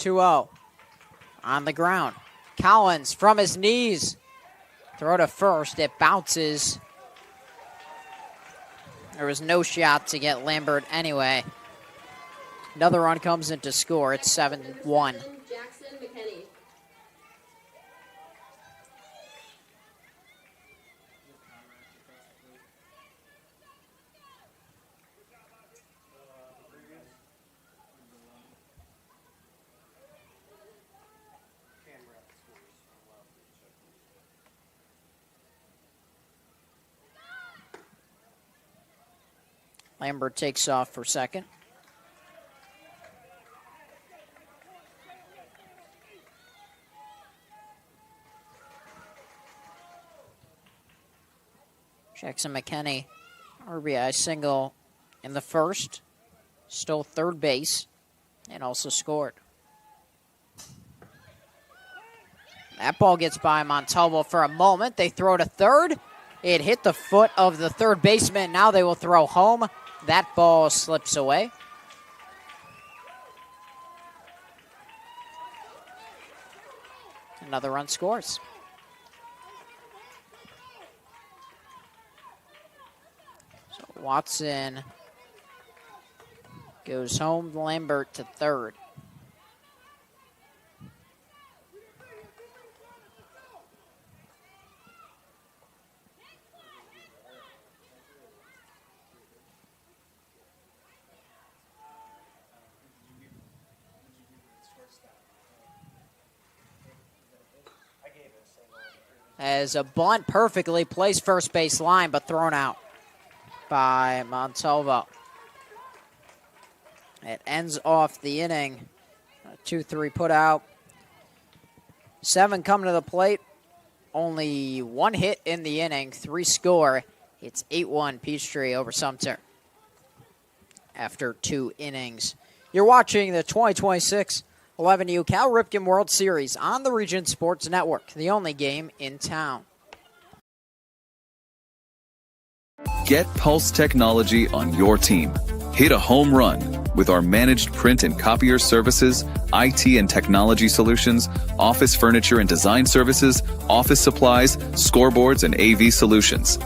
[SPEAKER 2] 2-0. On the ground. Collins from his knees. Throw to first. It bounces. There was no shot to get Lambert anyway. Another run comes in to score. It's 7-1.
[SPEAKER 3] Jackson McKinney.
[SPEAKER 2] Lambert takes off for second. Jackson McKinney, RBI single in the first, stole third base, and also scored. That ball gets by Montalvo for a moment. They throw to third. It hit the foot of the third baseman. Now they will throw home. That ball slips away. Another run scores. So Watson goes home. Lambert to third. As a bunt perfectly placed first base line, but thrown out by Montalvo. It ends off the inning. 2-3 put out. 7 coming to the plate. Only 1 hit in the inning, 3 score. It's 8-1 Peachtree over Sumter after 2 innings. You're watching the 2026 11U Cal Ripken World Series on the Region Sports Network, the only game in town.
[SPEAKER 4] Get Pulse technology on your team. Hit a home run with our managed print and copier services, IT and technology solutions, office furniture and design services, office supplies, scoreboards, and AV solutions.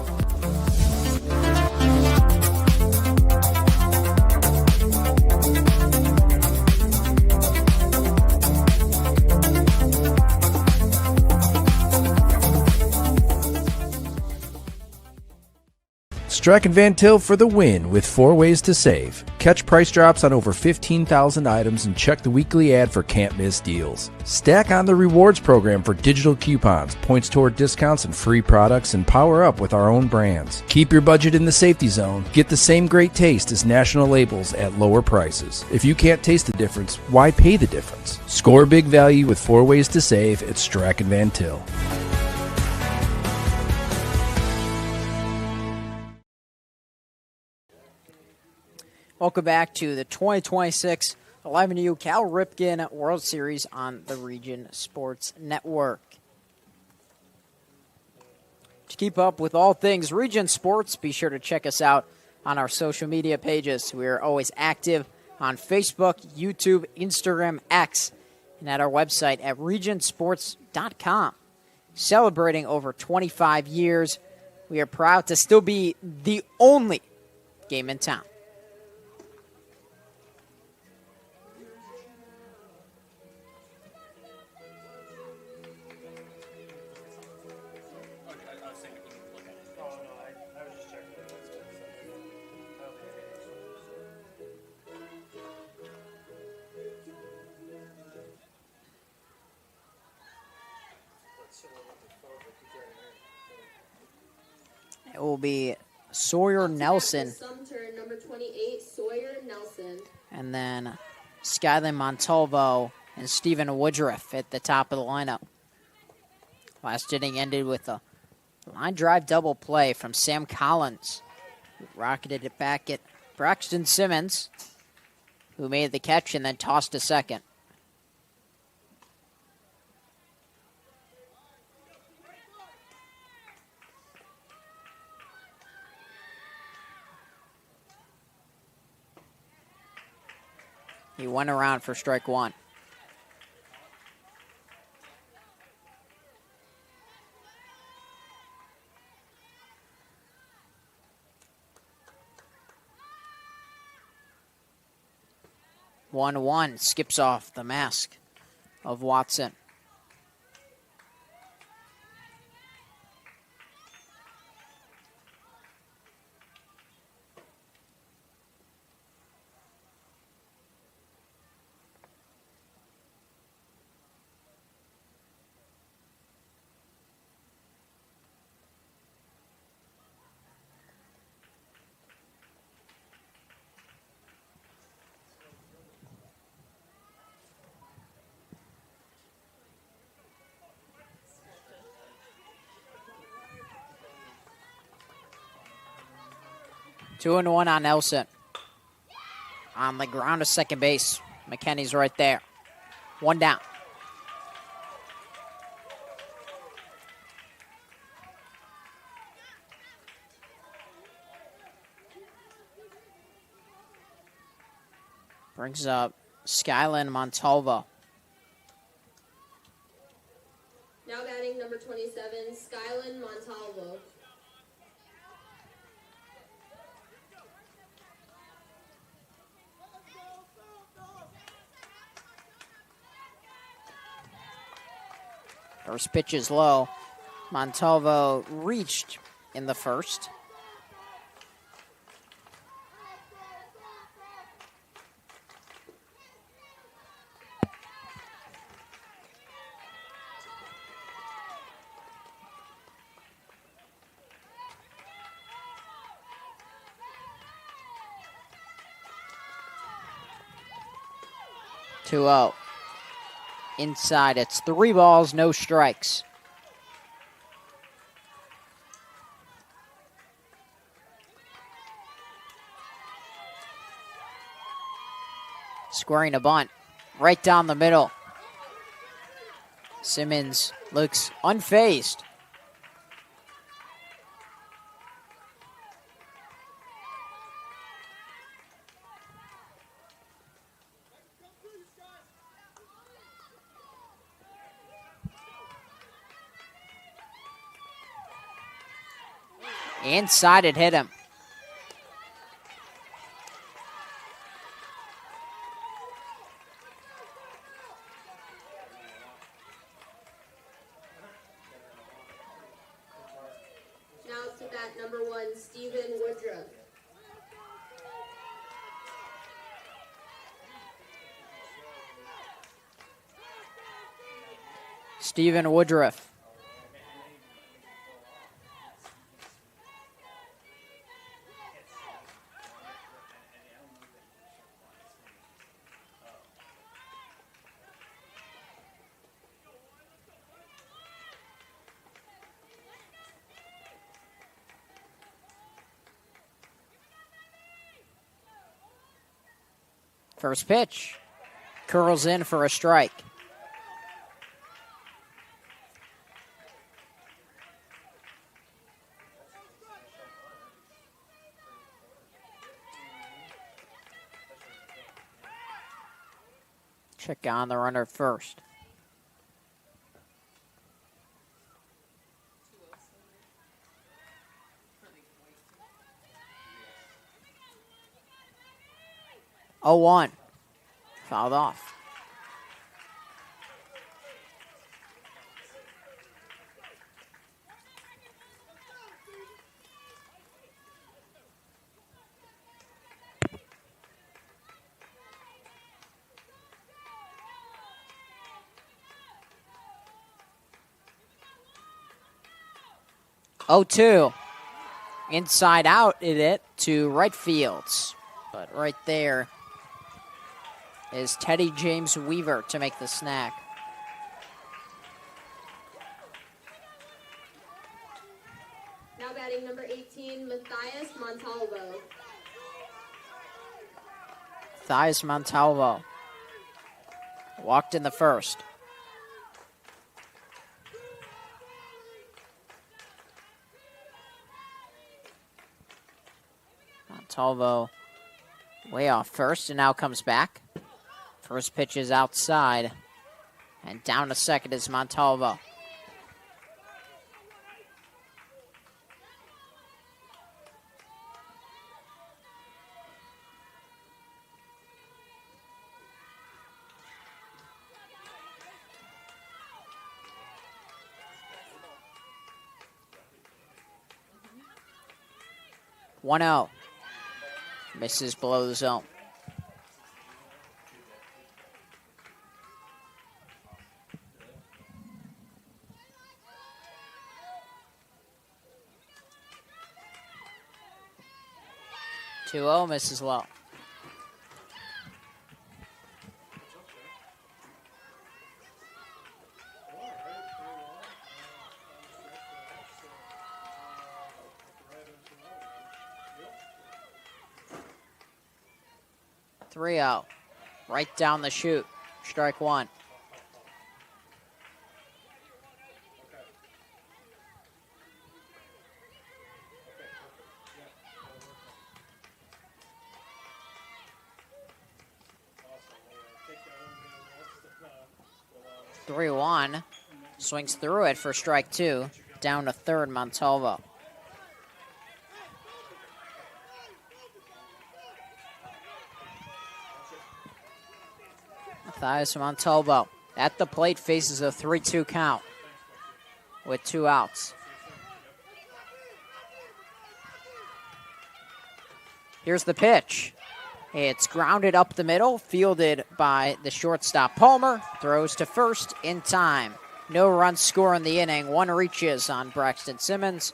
[SPEAKER 5] Strachan Van Til for the win with 4 ways to save. Catch price drops on over 15,000 items and check the weekly ad for can't miss deals. Stack on the rewards program for digital coupons, points toward discounts and free products, and power up with our own brands. Keep your budget in the safety zone. Get the same great taste as national labels at lower prices. If you can't taste the difference, why pay the difference? Score big value with 4 ways to save at Strachan Van Til.
[SPEAKER 2] Welcome back to the 2026 11U Cal Ripken World Series on the Region Sports Network. To keep up with all things Region Sports, be sure to check us out on our social media pages. We are always active on Facebook, YouTube, Instagram, X, and at our website at regionsports.com. Celebrating over 25 years, we are proud to still be the only game in town. It will be Sawyer Nelson.
[SPEAKER 3] Sumter, number 28, Sawyer Nelson.
[SPEAKER 2] And then Skyland Montalvo and Stephen Woodruff at the top of the lineup. Last inning ended with a line drive double play from Sam Collins, who rocketed it back at Braxton Simmons, who made the catch and then tossed to second. He went around for strike 1. 1-1 skips off the mask of Watson. Two and one on Nelson. On the ground to second base. McKenney's right there. One down. Brings up Skyland Montalvo.
[SPEAKER 3] Now batting number 27, Skyland Montalvo.
[SPEAKER 2] First pitch is low. Montalvo reached in the first. Two out. Inside, it's 3 balls, no strikes. Squaring a bunt right down the middle. Simmons looks unfazed. Inside, it hit him.
[SPEAKER 3] Now to bat number 1, Stephen Woodruff.
[SPEAKER 2] Stephen Woodruff. First pitch. Curls in for a strike. Check on the runner first. Oh, 1. Fouled off. Oh, 2. Inside out it to right fields. But right there is Teddy James Weaver to make the snag.
[SPEAKER 3] Now batting number 18, Matthias Montalvo.
[SPEAKER 2] Matthias Montalvo walked in the first. Montalvo way off first and now comes back. First pitch is outside. And down to second is Montalvo. 1-0. Misses below the zone. Two-0, misses low. Three out. Right down the chute. Strike one. Three one. Swings through it for strike two. Down to third, Montalvo. Matthias Montalvo at the plate faces a 3-2 count with two outs. Here's the pitch. It's grounded up the middle, fielded by the shortstop Palmer. Throws to first in time. No runs score in the inning. One reaches on Braxton Simmons.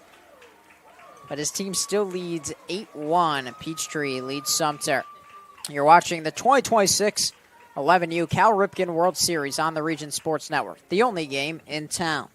[SPEAKER 2] But his team still leads 8-1. Peachtree leads Sumter. You're watching the 2026 11U Cal Ripken World Series on the Region Sports Network, the only game in town.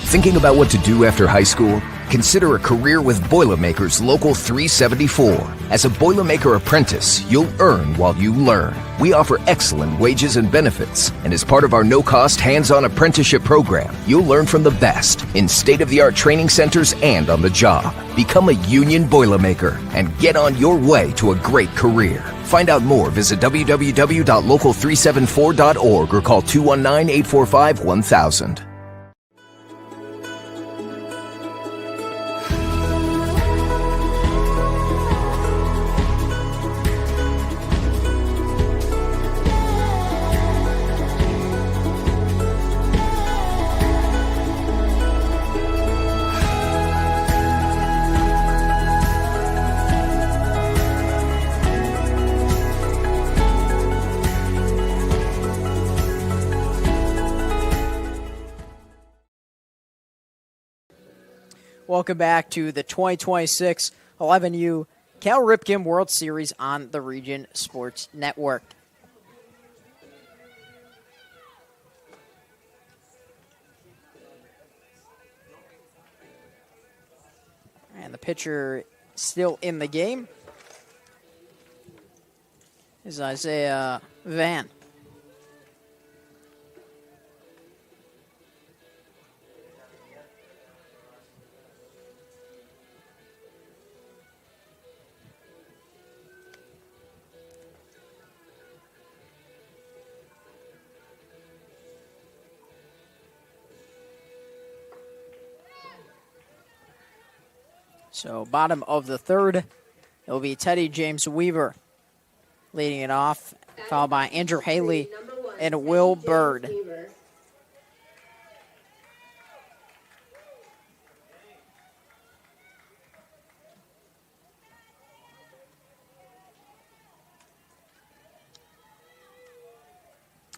[SPEAKER 6] Thinking about what to do after high school? Consider a career with Boilermakers Local 374. As a Boilermaker apprentice, you'll earn while you learn. We offer excellent wages and benefits, and as part of our no-cost hands-on apprenticeship program, you'll learn from the best in state-of-the-art training centers and on the job. Become a union Boilermaker and get on your way to a great career. Find out more, visit www.local374.org or call 219-845-1000.
[SPEAKER 2] Welcome back to the 2026 11U Cal Ripken World Series on the Region Sports Network. And the pitcher still in the game is Isaiah Van. So bottom of the third, it'll be Teddy James Weaver leading it off, followed by Andrew Haley and Will Bird.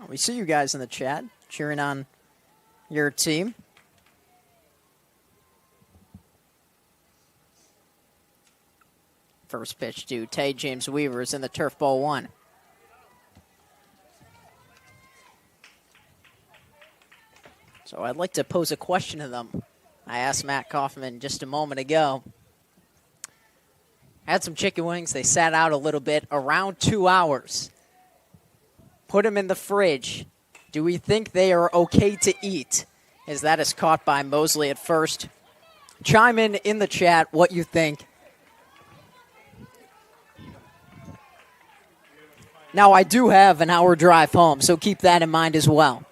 [SPEAKER 2] We see you guys in the chat cheering on your team. First pitch to Tay James Weaver is in the turf, ball one. So I'd like to pose a question to them. I asked Matt Kaufman just a moment ago. Had some chicken wings. They sat out a little bit, around 2 hours. Put them in the fridge. Do we think they are okay to eat? As that is caught by Mosley at first. Chime in the chat what you think. Now, I do have an hour drive home, so keep that in mind as well.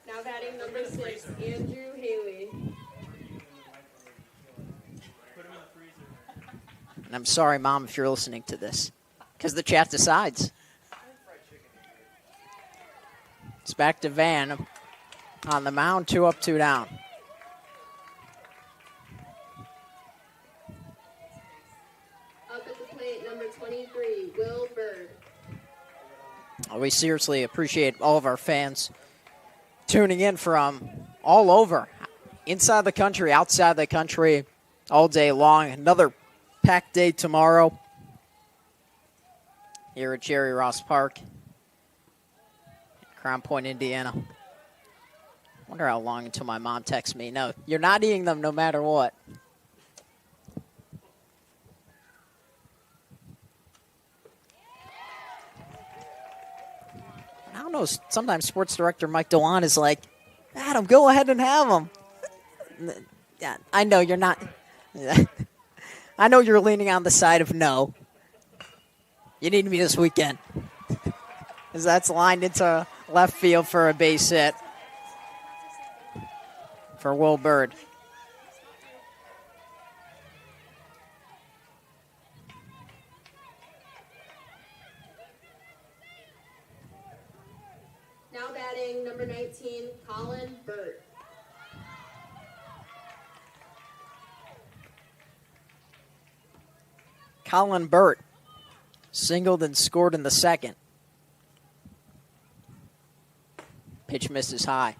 [SPEAKER 3] Now batting number 6, Andrew Haley.
[SPEAKER 2] And I'm sorry, Mom, if you're listening to this, because the chat decides. It's back to Van on the mound, 2 up, 2 down. We seriously appreciate all of our fans tuning in from all over, inside the country, outside the country, all day long. Another packed day tomorrow here at Jerry Ross Park, Crown Point, Indiana. Wonder how long until my mom texts me. No, you're not eating them no matter what. I don't know, sometimes sports director Mike DeLon is like, Adam, go ahead and have them. Yeah, I know you're not. I know you're leaning on the side of no. You need me this weekend. As that's lined into left field for a base hit for Will Bird.
[SPEAKER 3] Now batting number 19, Colin Burt.
[SPEAKER 2] Colin Burt singled and scored in the second. Pitch misses high.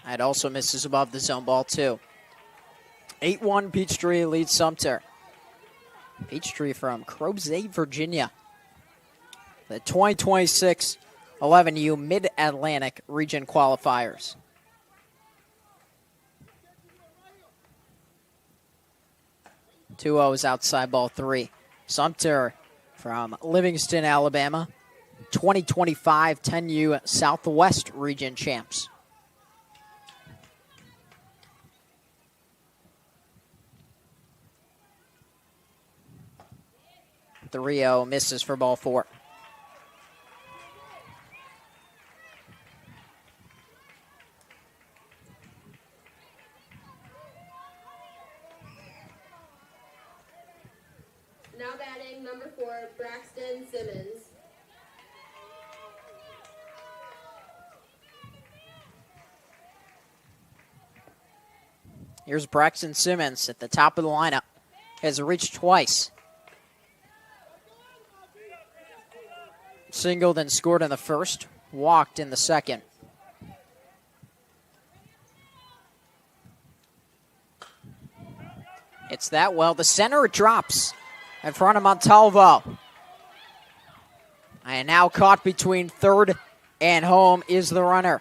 [SPEAKER 2] That also misses above the zone ball, too. 8-1 Peachtree leads Sumter. Peachtree from Crozet, Virginia. The 2026 11U Mid-Atlantic Region Qualifiers. Two O's outside ball three. Sumter from Livingston, Alabama. 2025 10U Southwest Region champs. 3-0 misses for ball four.
[SPEAKER 3] Now batting number 4, Braxton Simmons.
[SPEAKER 2] Here's Braxton Simmons at the top of the lineup. Has reached twice. Singled and scored in the first, walked in the second. It's that well. The center drops in front of Montalvo. And now caught between third and home is the runner.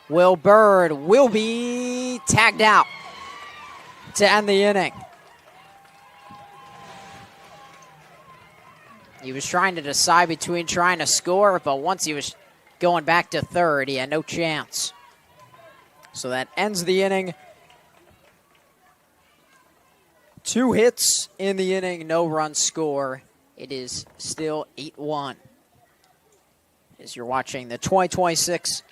[SPEAKER 2] Will Bird will be tagged out to end the inning. He was trying to decide between trying to score, but once he was going back to third, he had no chance. So that ends the inning. 2 hits in the inning, no run score. It is still 8-1. As you're watching the 2026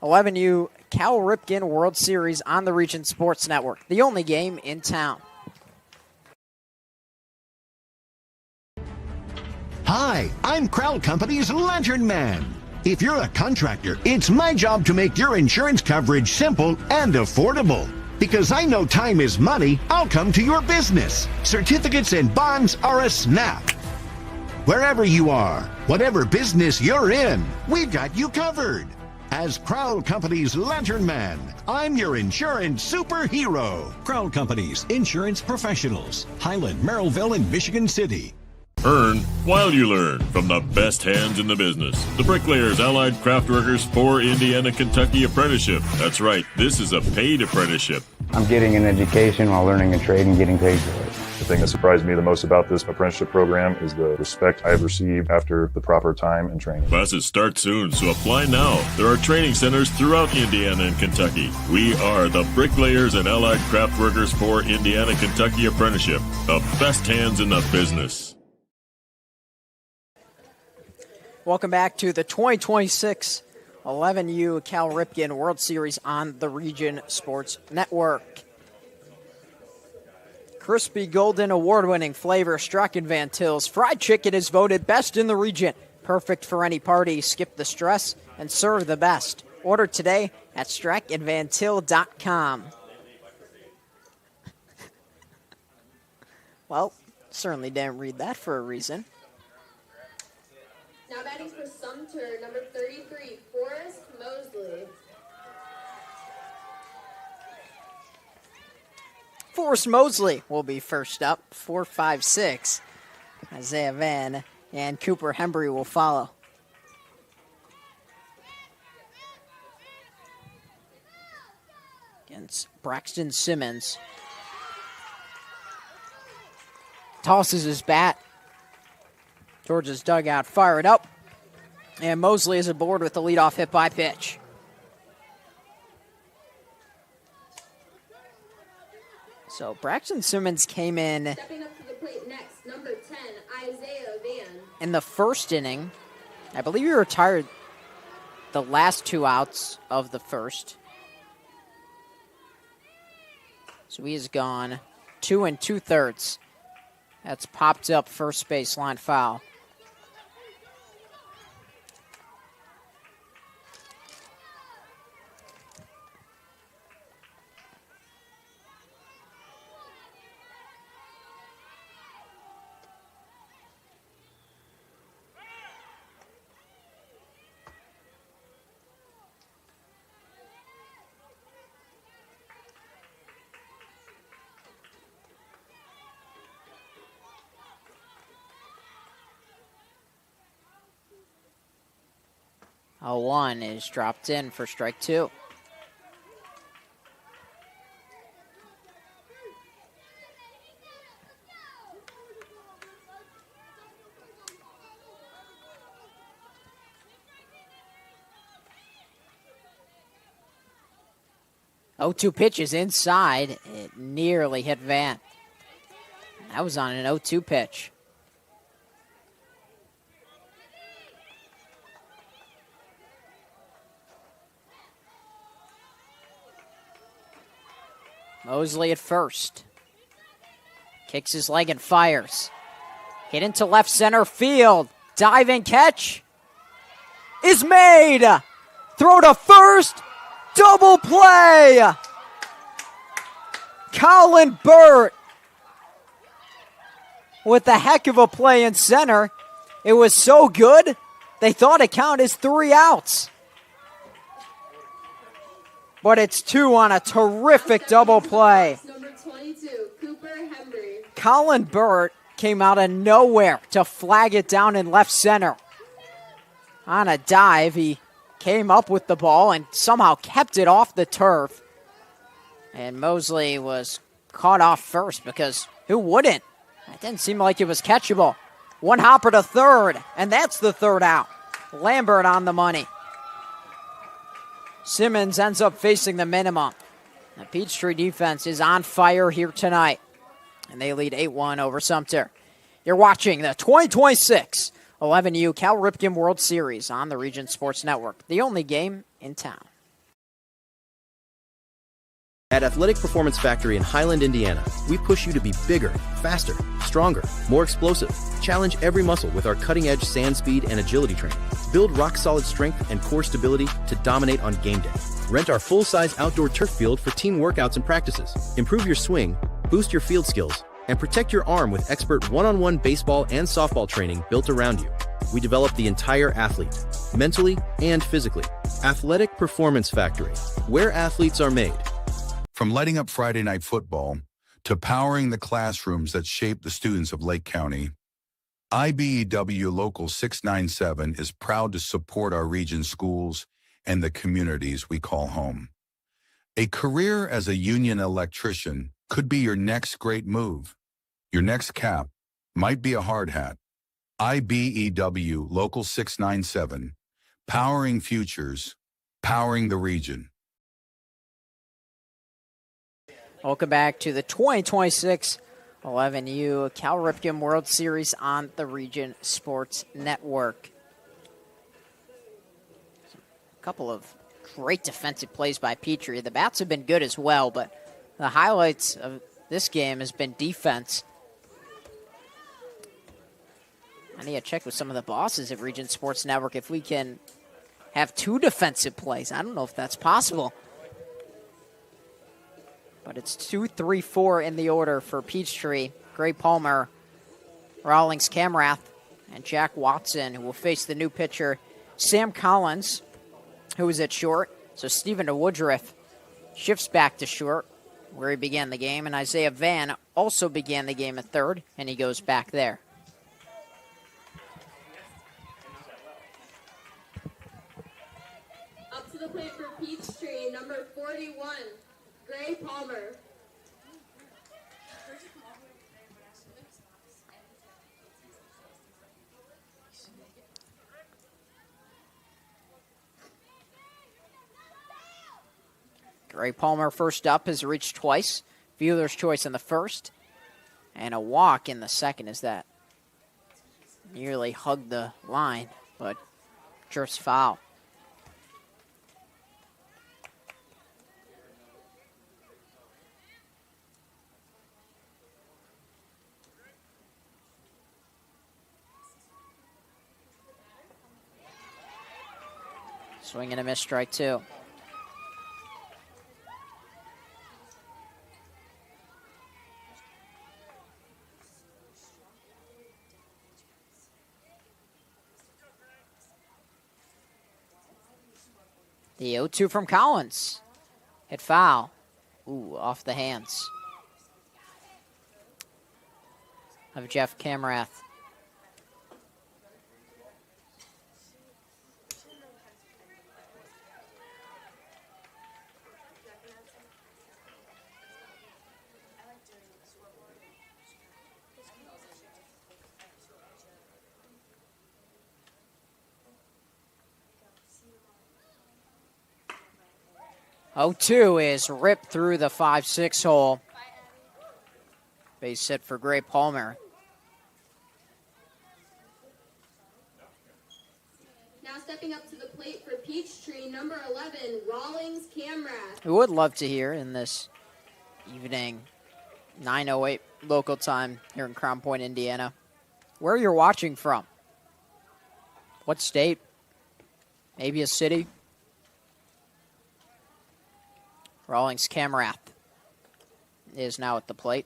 [SPEAKER 2] 11U Cal Ripken World Series on the Region Sports Network, the only game in town.
[SPEAKER 7] Hi, I'm Crowell Company's Lantern Man. If you're a contractor, it's my job to make your insurance coverage simple and affordable. Because I know time is money, I'll come to your business. Certificates and bonds are a snap. Wherever you are, whatever business you're in, we've got you covered. As Crowell Company's Lantern Man, I'm your insurance superhero.
[SPEAKER 16] Crowell Company's insurance professionals. Highland, Merrillville, and Michigan City.
[SPEAKER 8] Earn while you learn from the best hands in the business. The Bricklayers Allied Craftworkers for Indiana Kentucky Apprenticeship. That's right, this is a paid apprenticeship.
[SPEAKER 9] I'm getting an education while learning a trade and getting paid for it.
[SPEAKER 10] The thing that surprised me the most about this apprenticeship program is the respect I have received after the proper time and training.
[SPEAKER 8] Classes start soon, so apply now. There are training centers throughout Indiana and Kentucky. We are the Bricklayers and Allied Craftworkers for Indiana Kentucky Apprenticeship. The best hands in the business.
[SPEAKER 2] Welcome back to the 2026 11U Cal Ripken World Series on the Region Sports Network. Crispy Golden Award-winning flavor Strachan Van Til's fried chicken is voted best in the region Perfect for any party. Skip the stress and serve the best. Order today at strackandvantil.com. Well, certainly didn't read that for a reason.
[SPEAKER 3] Now batting for Sumter, number 33, Forrest Mosley.
[SPEAKER 2] Forrest Mosley will be first up, 4-5-6. Isaiah Van and Cooper Hembry will follow. Against Braxton Simmons. Tosses his bat. Georgia's dugout fired up. And Mosley is aboard with the leadoff hit by pitch. So Braxton Simmons came in
[SPEAKER 3] Stepping up to the plate next, number 10, Isaiah Van.
[SPEAKER 2] in the first inning. I believe he retired the last 2 outs of the first. So he is gone 2 2/3. That's popped up first baseline foul. A 1 is dropped in for strike 2. Oh, 2 pitches inside. It nearly hit Van. That was on an 0-2 pitch. Mosley at first. Kicks his leg and fires. Hit into left center field. Diving catch is made. Throw to first. Double play. Colin Burt with a heck of a play in center. It was so good, they thought it counted as 3 outs. But it's 2 on a terrific double play.
[SPEAKER 3] Number 22, Cooper Hembry.
[SPEAKER 2] Colin Burt came out of nowhere to flag it down in left center. On a dive, he came up with the ball and somehow kept it off the turf. And Mosley was caught off first because who wouldn't? It didn't seem like it was catchable. 1 hopper to third, and that's the 3rd out. Lambert on the money. Simmons ends up facing the minimum. The Peachtree defense is on fire here tonight, and they lead 8-1 over Sumter. You're watching the 2026 11U Cal Ripken World Series on the Region Sports Network, the only game in town.
[SPEAKER 11] At Athletic Performance Factory in Highland, Indiana, we push you to be bigger, faster, stronger, more explosive. Challenge every muscle with our cutting-edge sand speed and agility training. Build rock-solid strength and core stability to dominate on game day. Rent our full-size outdoor turf field for team workouts and practices. Improve your swing, boost your field skills, and protect your arm with expert one-on-one baseball and softball training built around you. We develop the entire athlete, mentally and physically. Athletic Performance Factory, where athletes are made.
[SPEAKER 12] From lighting up Friday night football to powering the classrooms that shape the students of Lake County, IBEW Local 697 is proud to support our region's schools and the communities we call home. A career as a union electrician could be your next great move. Your next cap might be a hard hat. IBEW Local 697, powering futures, powering the region.
[SPEAKER 2] Welcome back to the 2026 11U Cal Ripken World Series on the Region Sports Network. A couple of great defensive plays by Peachtree. The bats have been good as well, but the highlights of this game has been defense. I need to check with some of the bosses at Region Sports Network if we can have 2 defensive plays. I don't know if that's possible. But it's 2, 3, 4 in the order for Peachtree. Gray Palmer, Rawlings Camrath, and Jack Watson, who will face the new pitcher, Sam Collins, who is at short. So Stephen Woodruff shifts back to short, where he began the game, and Isaiah Van also began the game at third, and he goes back there.
[SPEAKER 3] Up to the plate for Peachtree, number 41, Gray Palmer.
[SPEAKER 2] Gray Palmer first up has reached twice. Fielder's choice in the first, and a walk in the second as that nearly hugged the line, but just foul. Swing and a miss, strike 2. The 0-2 from Collins. Hit foul. Ooh, off the hands of Jeff Camrath. Oh, 2 is ripped through the 5-6 hole. Base hit for Gray Palmer.
[SPEAKER 3] Now stepping up to the plate for Peachtree, number 11, Rawlings Camrath.
[SPEAKER 2] We would love to hear in this evening, 9:08 local time here in Crown Point, Indiana, where you're watching from. What state? Maybe a city? Rawlings Camrath is now at the plate.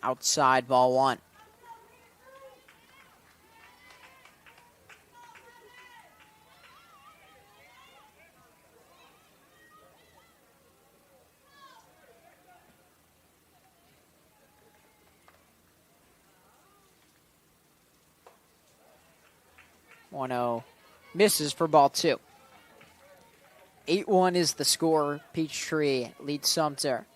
[SPEAKER 2] Outside, ball 1. Misses for ball 2. 8-1 is the score. Peachtree leads Sumter.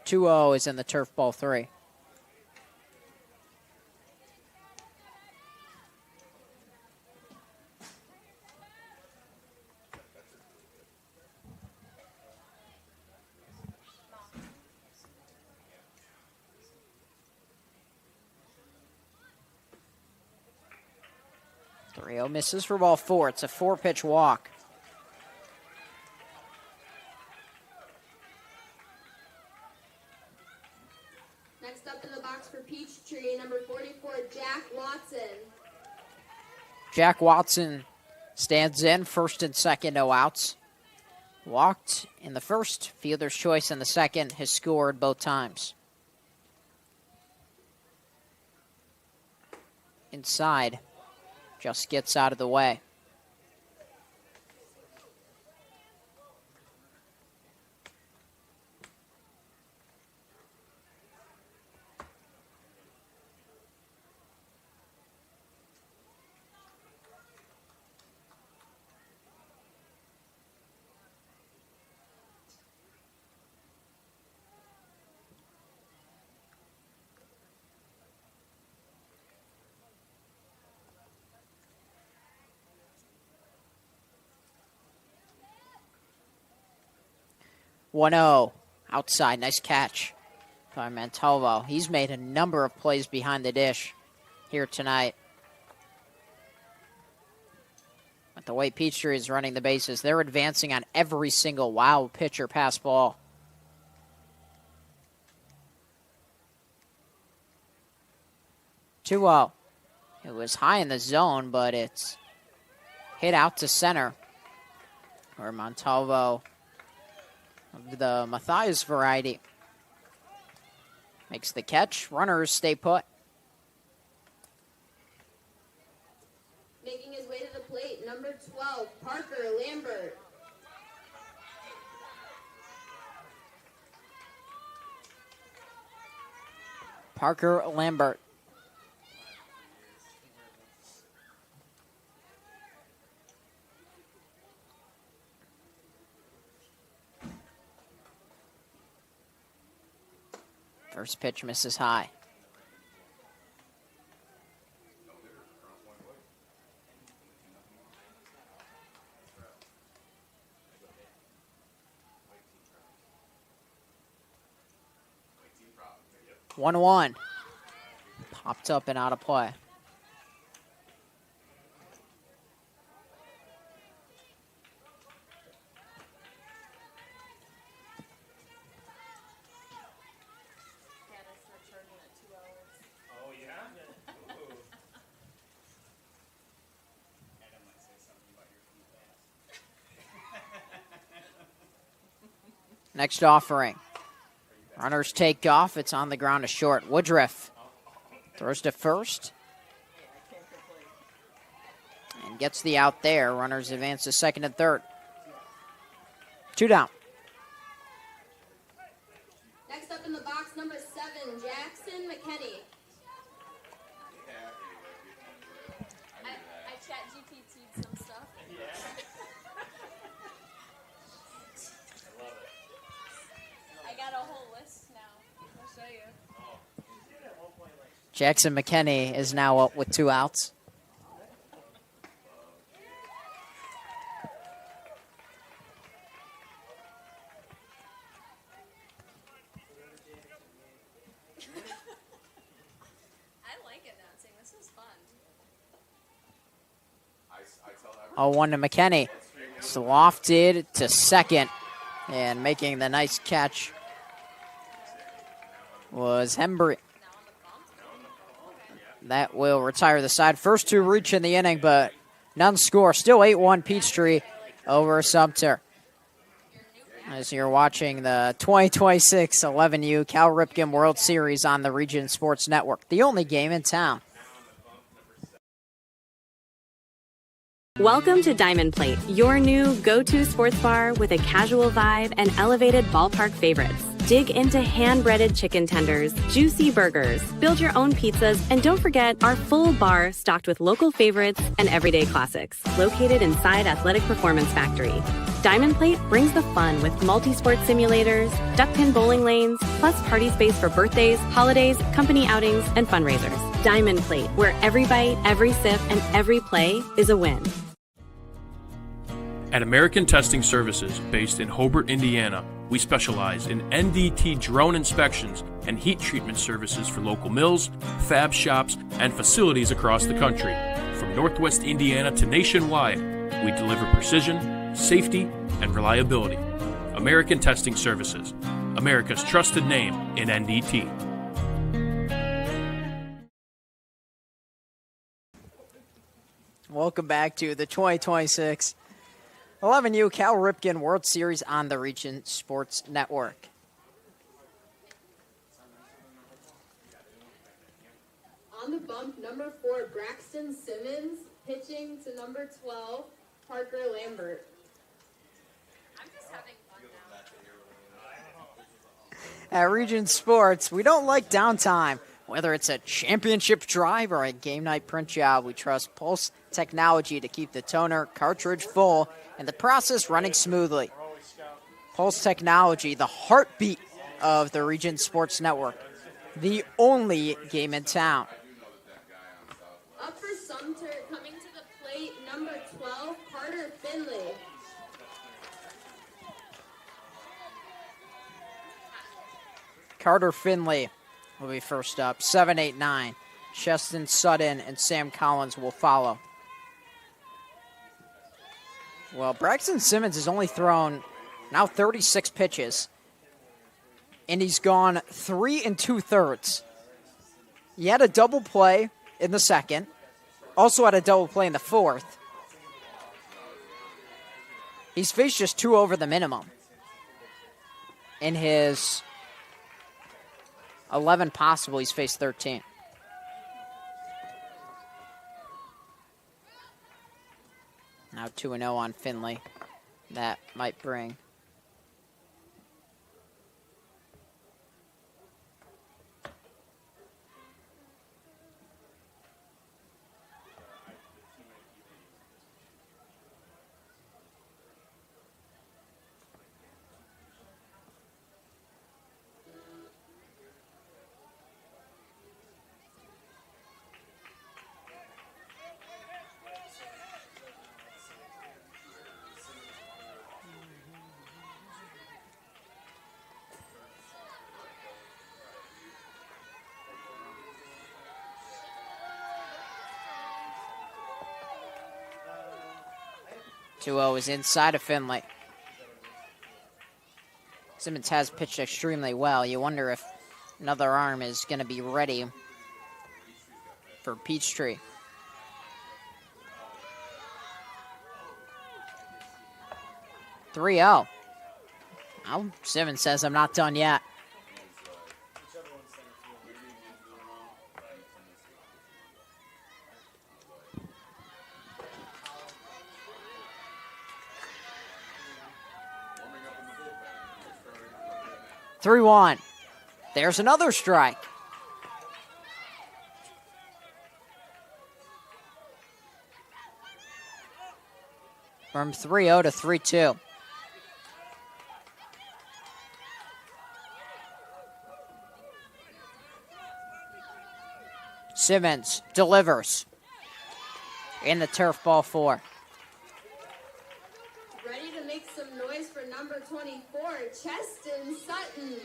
[SPEAKER 2] 2-0 is in the turf, ball 3. Misses for ball 4. It's a 4-pitch walk.
[SPEAKER 3] Next up in the box for Peachtree, number 44, Jack Watson.
[SPEAKER 2] Jack Watson stands in, first and second, no outs. Walked in the first, fielder's choice in the second, has scored both times. Inside. Just gets out of the way. 1-0. Outside, nice catch by Montalvo. He's made a number of plays behind the dish here tonight. But the way Peachtree is running the bases, they're advancing on every single wild pitch or pass ball. Two out. It was high in the zone, but it's hit out to center. Or Montalvo, the Matthias variety, makes the catch. Runners stay put.
[SPEAKER 3] Making his way to the plate, number 12, Parker Lambert.
[SPEAKER 2] Parker Lambert. First pitch misses high. One. Popped up and out of play. Next offering. Runners take off. It's on the ground to short. Woodruff throws to first. And gets the out there. Runners advance to second and third. 2 down.
[SPEAKER 3] Next up in the box, number 7, Jackson McKinney. I chat GPT'd some stuff. I got a whole list now. I'll show you.
[SPEAKER 2] Jackson McKinney is now up with 2 outs.
[SPEAKER 3] I like announcing. This is fun.
[SPEAKER 2] 0-1 to McKinney. It's lofted to second. And making the nice catch was Hembry. That will retire the side. First 2 reach in the inning, but none score. Still 8-1 Peachtree over Sumter. As you're watching the 2026 11U Cal Ripken World Series on the Region Sports Network, the only game in town.
[SPEAKER 13] Welcome to Diamond Plate, your new go-to sports bar with a casual vibe and elevated ballpark favorites. Dig into hand-breaded chicken tenders, juicy burgers, build your own pizzas, and don't forget our full bar stocked with local favorites and everyday classics. Located inside Athletic Performance Factory. Diamond Plate brings the fun with multi-sport simulators, duck-pin bowling lanes, plus party space for birthdays, holidays, company outings, and fundraisers. Diamond Plate, where every bite, every sip, and every play is a win.
[SPEAKER 1] At American Testing Services, based in Hobart, Indiana, we specialize in NDT drone inspections and heat treatment services for local mills, fab shops, and facilities across the country. From Northwest Indiana to nationwide, we deliver precision, safety, and reliability. American Testing Services, America's trusted name in NDT.
[SPEAKER 2] Welcome back to the 2026 11U Cal Ripken World Series on the Region Sports Network.
[SPEAKER 3] On the bump, number 4, Braxton Simmons, pitching to number 12, Parker Lambert. I'm just having fun now.
[SPEAKER 2] At Region Sports, we don't like downtime. Whether it's a championship drive or a game night print job, we trust Pulse Technology to keep the toner cartridge full and the process running smoothly. Pulse Technology, the heartbeat of the Region Sports Network, the only game in town.
[SPEAKER 3] Up for Sumter, coming to the plate, number 12, Carter Finley.
[SPEAKER 2] Carter Finley will be first up. 7, 8, 9. Cheston Sutton and Sam Collins will follow. Well, Braxton Simmons has only thrown now 36 pitches, and he's gone 3 2/3. He had a double play in the second, also had a double play in the fourth. He's faced just 2 over the minimum in his 11 possible. He's faced 13. Now 2-0 on Finley. That might bring is inside of Finley. Simmons has pitched extremely well. You wonder if another arm is going to be ready for Peachtree. "3-0. Well, Simmons says, "I'm not done yet." "3-1. There's another strike. From 3-0 to 3-2. Simmons delivers in the turf, ball 4.
[SPEAKER 3] Ready to make some noise for number 24, Cheston Sutton.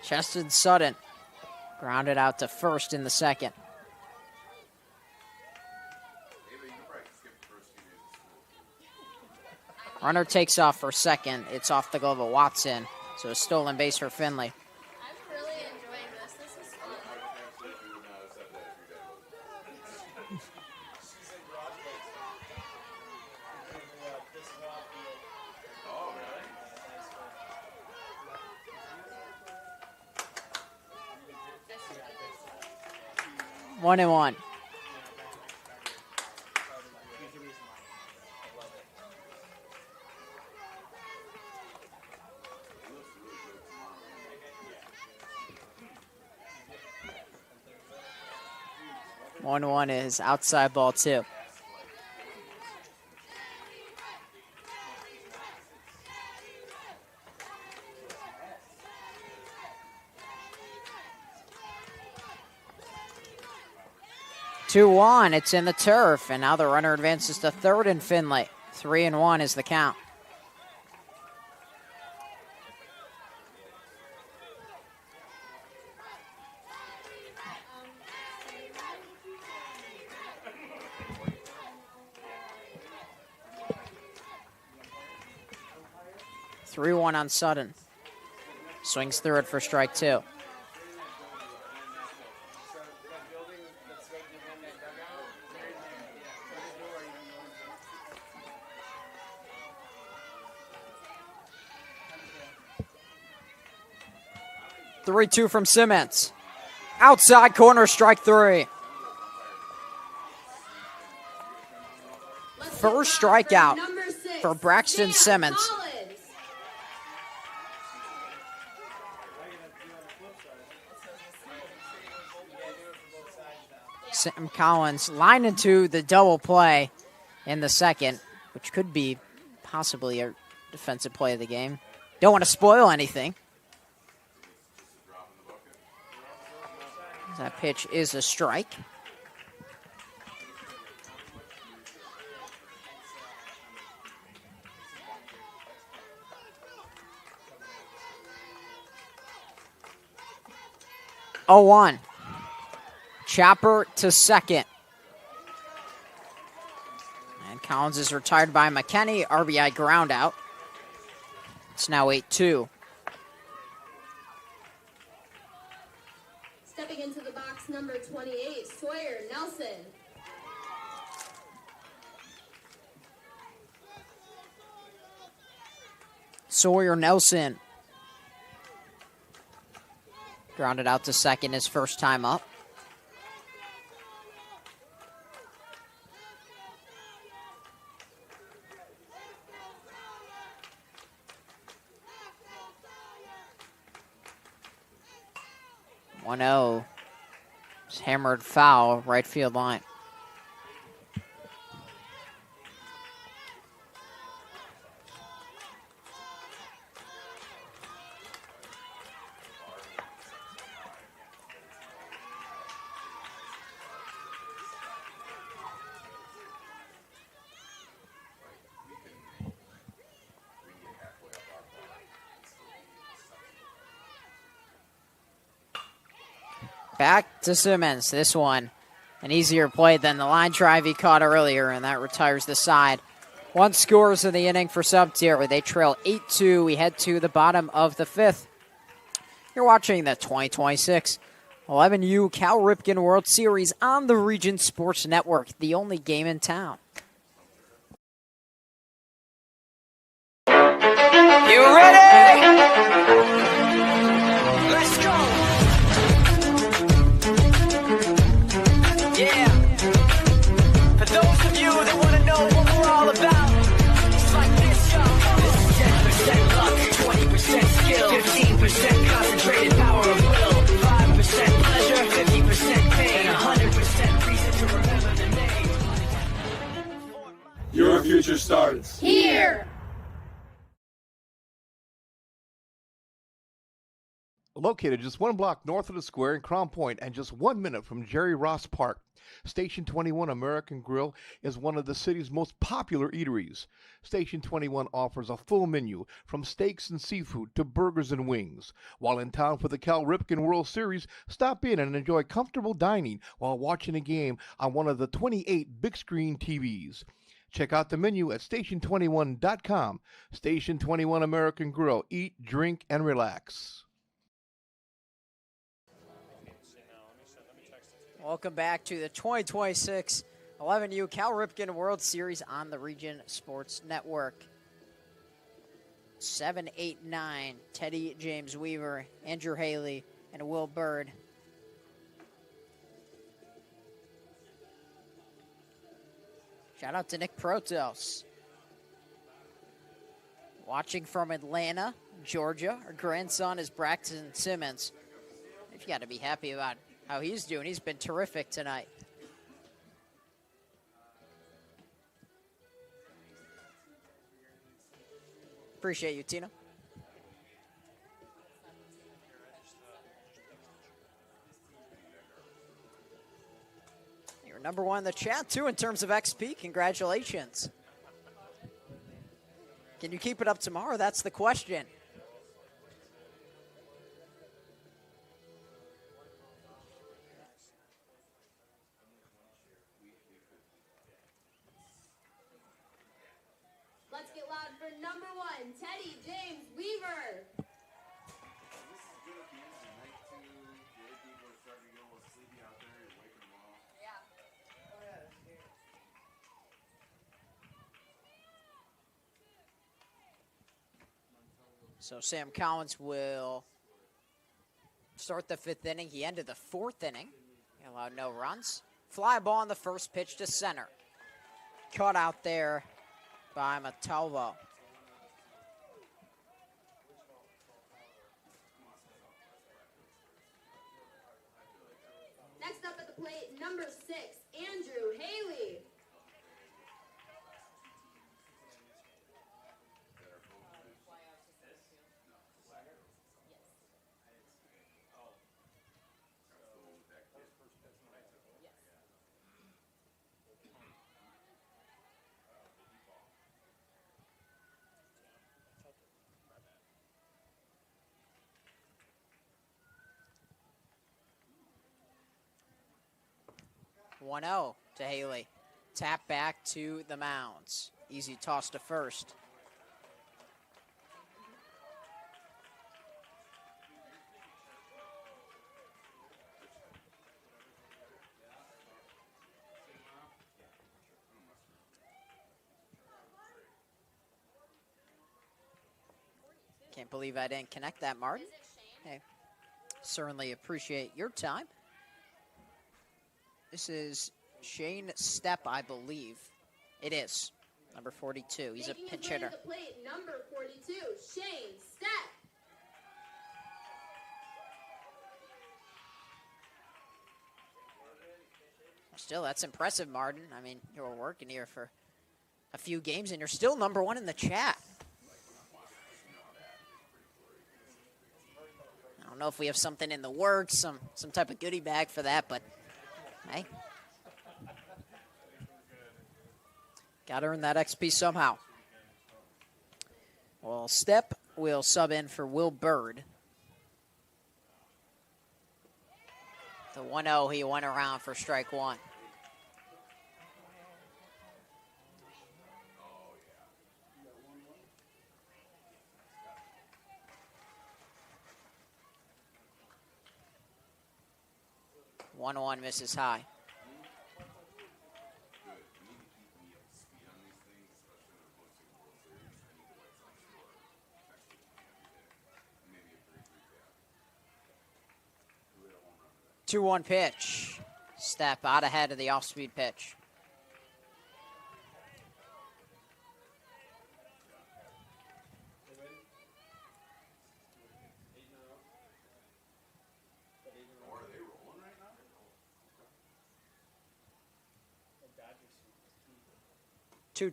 [SPEAKER 2] Cheston Sutton grounded out to first in the second. Runner takes off for second. It's off the glove of Watson. So a stolen base for Finley.
[SPEAKER 3] I'm really enjoying this. This is fun.
[SPEAKER 2] 1-1. One is outside ball 2. Two-one, it's in the turf, and now the runner advances to third in Finley. 3-1 is the count. Three-one on Sutton. Swings through it for strike 2. 3-2 from Simmons. Outside corner, strike 3. First strikeout for Braxton Simmons. Sam Collins lined into the double play in the second, which could be possibly a defensive play of the game. Don't want to spoil anything. That pitch is a strike. Oh, 1. Chopper to second. And Collins is retired by McKenney. RBI ground out. It's now 8-2.
[SPEAKER 3] Stepping into the box, number 28, Sawyer Nelson.
[SPEAKER 2] Sawyer Nelson. Grounded out to second his first time up. One-oh. It's hammered foul, right field line. Back to Simmons. This one, an easier play than the line drive he caught earlier, and that retires the side. 1 scores in the inning for Sumter. They trail 8-2. We head to the bottom of the 5th. You're watching the 2026 11U Cal Ripken World Series on the Region Sports Network, the only game in town.
[SPEAKER 14] You ready? Let's go. Yeah. For those of you that want to know what we're all about, it's like this, yo. This is 10% luck, 20% skill, 15% concentrated power of will, 5% pleasure, 50% pain, and 100% reason to remember the name.
[SPEAKER 17] Your future starts
[SPEAKER 3] here.
[SPEAKER 15] Located just 1 block north of the square in Crown Point and just 1 minute from Jerry Ross Park, Station 21 American Grill is one of the city's most popular eateries. Station 21 offers a full menu from steaks and seafood to burgers and wings. While in town for the Cal Ripken World Series, stop in and enjoy comfortable dining while watching a game on one of the 28 big screen TVs. Check out the menu at station21.com. Station 21 American Grill. Eat, drink, and relax.
[SPEAKER 2] Welcome back to the 2026 11U Cal Ripken World Series on the Region Sports Network. 7, 8, 9, Teddy James Weaver, Andrew Haley, and Will Bird. Shout out to Nick Protos. Watching from Atlanta, Georgia, our grandson is Braxton Simmons. You've got to be happy about how he's doing. He's been terrific tonight. Appreciate you, Tina. You're number 1 in the chat, too, in terms of XP. Congratulations. Can you keep it up tomorrow? That's the question.
[SPEAKER 3] Let's get loud for number 1, Teddy James Weaver.
[SPEAKER 2] So Sam Collins will start the 5th inning. He ended the 4th inning. He allowed no runs. Fly ball on the first pitch to center. Caught out there by Matalvo.
[SPEAKER 3] Next up at the plate, number 6, Andrew Haley.
[SPEAKER 2] 1-0 to Haley. Tap back to the mounds. Easy toss to first. Can't believe I didn't connect that, Martin. Hey, certainly appreciate your time. This is Shane Stepp, I believe. It is. Number 42. He's a pinch hitter.
[SPEAKER 3] The plate, number 42, Shane Stepp.
[SPEAKER 2] Still, that's impressive, Martin. I mean, you were working here for a few games, and you're still number one in the chat. I don't know if we have something in the works, some type of goodie bag for that, but hey. Got to earn that XP somehow. Well, Stepp will sub in for Will Bird. The 1-0, he went around for strike one. One misses high. Two 1 pitch. Stepp out ahead of the off-speed pitch.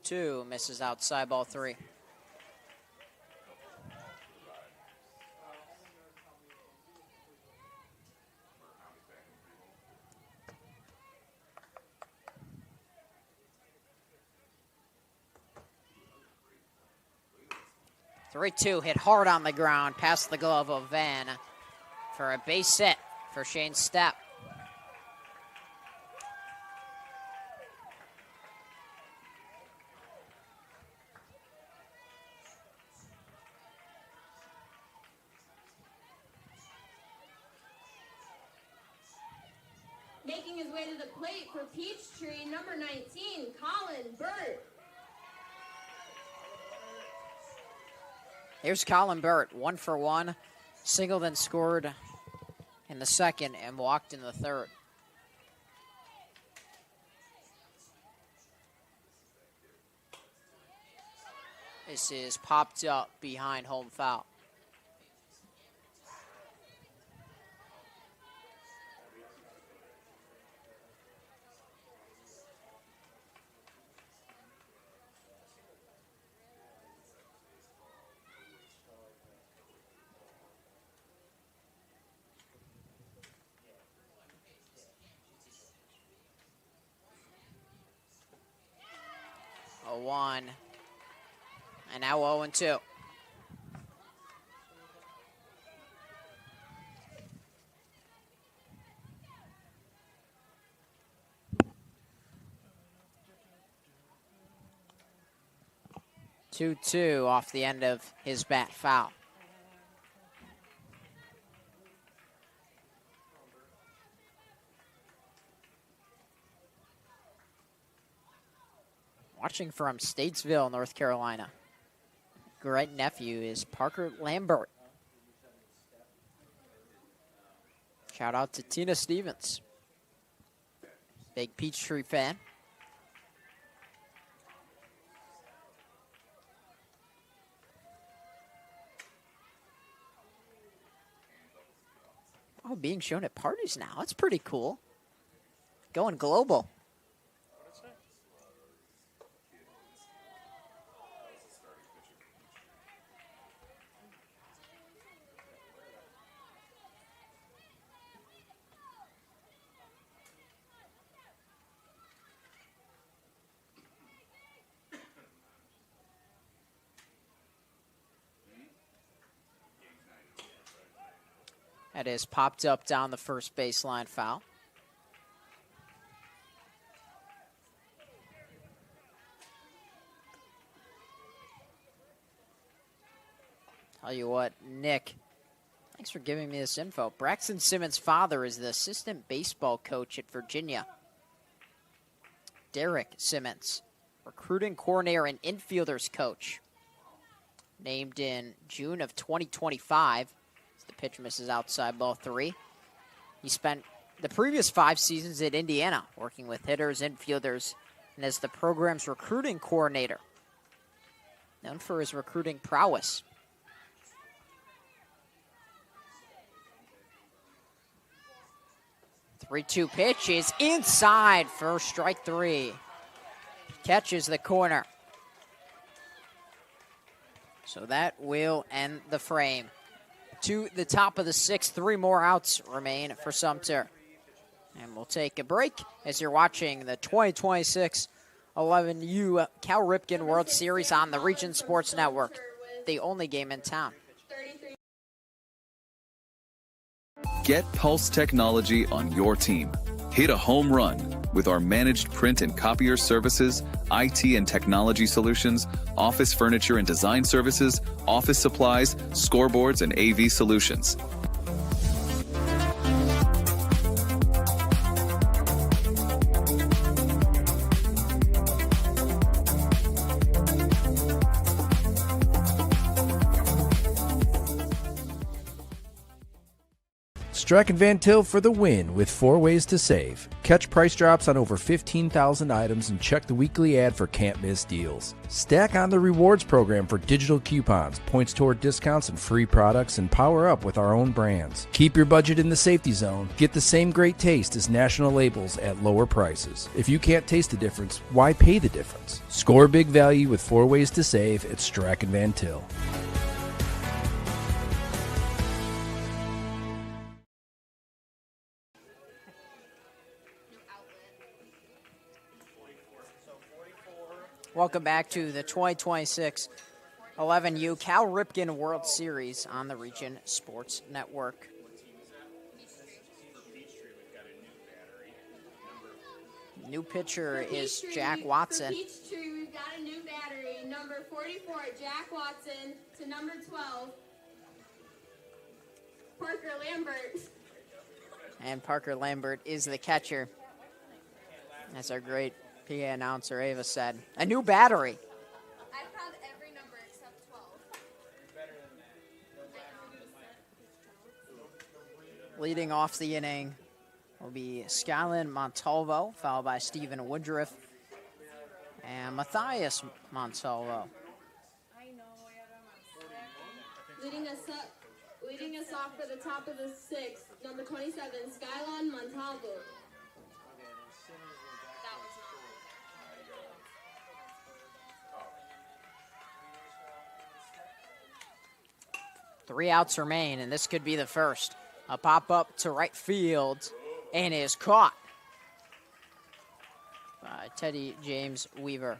[SPEAKER 2] Two misses outside, ball three. Three-two hit hard on the ground, past the glove of Van for a base hit for Shane Stepp.
[SPEAKER 3] Making his way to the plate for Peachtree, number 19, Colin Burt.
[SPEAKER 2] Here's Colin Burt, 1 for 1. Single, then scored in the second and walked in the third. This is popped up behind home foul. A 1. And now 0-2. Two off the end of his bat foul. Watching from Statesville, North Carolina. Great nephew is Parker Lambert. Shout out to Tina Stevens. Big Peachtree fan. Oh, being shown at parties now. That's pretty cool. Going global. That is popped up down the first baseline foul. Tell you what, Nick, thanks for giving me this info. Braxton Simmons' father is the assistant baseball coach at Virginia. Derek Simmons, recruiting coordinator and infielders coach. Named in June of 2025. The pitch misses outside ball 3. He spent the previous 5 seasons at Indiana, working with hitters, infielders, and as the program's recruiting coordinator. Known for his recruiting prowess. The 3-2 pitch is inside for strike 3. Catches the corner. So that will end the frame. To the top of the 6th, 3 more outs remain for Sumter. And we'll take a break as you're watching the 2026 11U Cal Ripken World Series on the Region Sports Network, the only game in town.
[SPEAKER 4] Get Pulse technology on your team. Hit a home run with our managed print and copier services, IT and technology solutions, office furniture and design services, office supplies, scoreboards, and AV solutions.
[SPEAKER 5] Strachan Van Til for the win with 4 ways to save. Catch price drops on over 15,000 items and check the weekly ad for can't miss deals. Stack on the rewards program for digital coupons, points toward discounts and free products, and power up with our own brands. Keep your budget in the safety zone. Get the same great taste as national labels at lower prices. If you can't taste the difference, why pay the difference? Score big value with 4 ways to save at Strachan Van Til.
[SPEAKER 2] Welcome back to the 2026 11U Cal Ripken World Series on the Region Sports Network. New pitcher is Jack Watson.
[SPEAKER 3] For Peachtree, we've got a new battery. Number 44, Jack Watson, to number 12, Parker Lambert.
[SPEAKER 2] And Parker Lambert is the catcher. That's our great PA announcer Ava said. A new battery.
[SPEAKER 3] I found every number except 12.
[SPEAKER 2] Leading off the inning will be Skyland Montalvo, followed by Stephen Woodruff and Matthias Montalvo.
[SPEAKER 3] Leading us off for the top of the 6th, number 27, Skylon Montalvo.
[SPEAKER 2] 3 outs remain, and this could be the first. A pop-up to right field, and is caught by Teddy James Weaver.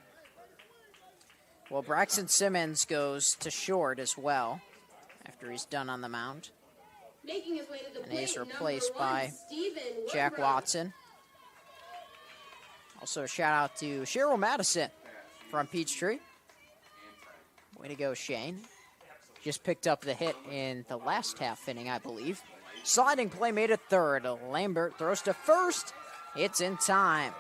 [SPEAKER 2] Well, Braxton Simmons goes to short as well after he's done on the mound.
[SPEAKER 3] Making his way to the
[SPEAKER 2] And
[SPEAKER 3] plate,
[SPEAKER 2] he's replaced
[SPEAKER 3] number 1,
[SPEAKER 2] by
[SPEAKER 3] Stephen
[SPEAKER 2] Jack
[SPEAKER 3] Woodruff.
[SPEAKER 2] Watson. Also a shout out to Cheryl Madison from Peachtree. Way to go, Shane. Just picked up the hit in the last half inning, I believe. Sliding play made at third. Lambert throws to first. It's in time.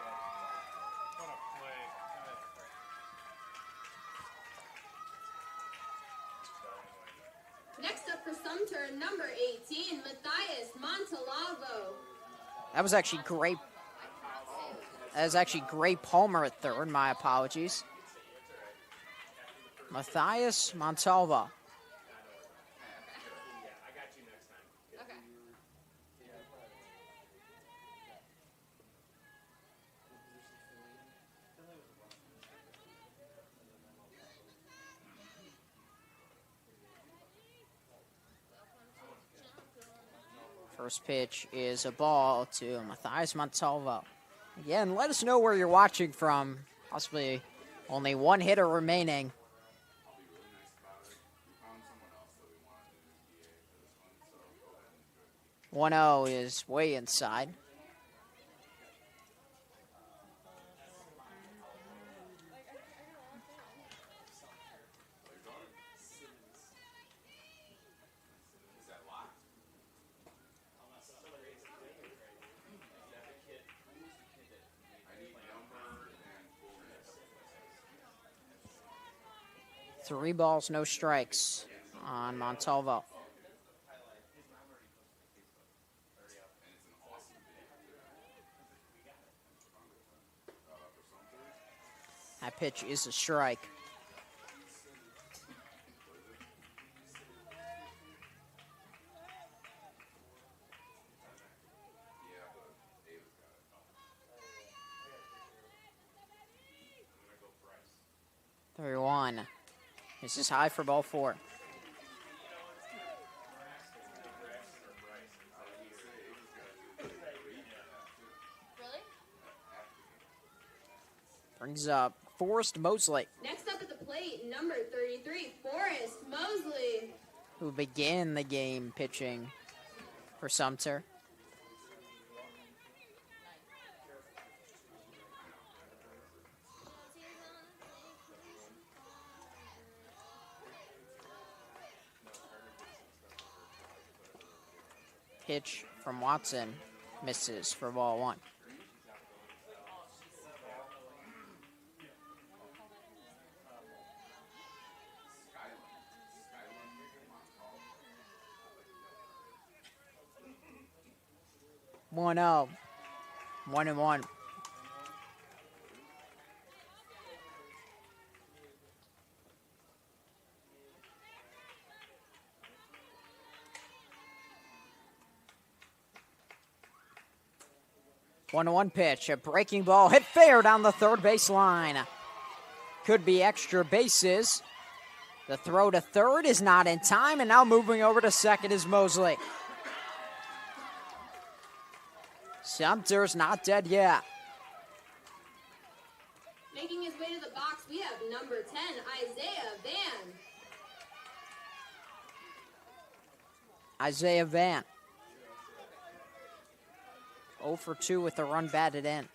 [SPEAKER 3] Next up for Sumter, number 18, Matthias Montalvo.
[SPEAKER 2] That was actually great. That was actually Gray Palmer at third. My apologies. Matthias Montalvo. First pitch is a ball to Matthias Montalvo. Again, let us know where you're watching from. Possibly only one hitter remaining. 1-0 is way inside. 3 balls, no strikes on Montalvo. That pitch is a strike. One. This is high for ball 4. Brings up Forrest Mosley.
[SPEAKER 3] Next up at the plate, number 33, Forrest Mosley,
[SPEAKER 2] who began the game pitching for Sumter. Pitch from Watson misses for ball 1. One oh. 1-1. One pitch, a breaking ball hit fair down the third base line. Could be extra bases. The throw to third is not in time, and now moving over to second is Mosley. Sumter's not dead yet.
[SPEAKER 3] Making his way to the box, we have number 10, Isaiah Van.
[SPEAKER 2] Isaiah Van. 0 for 2 with a run batted in.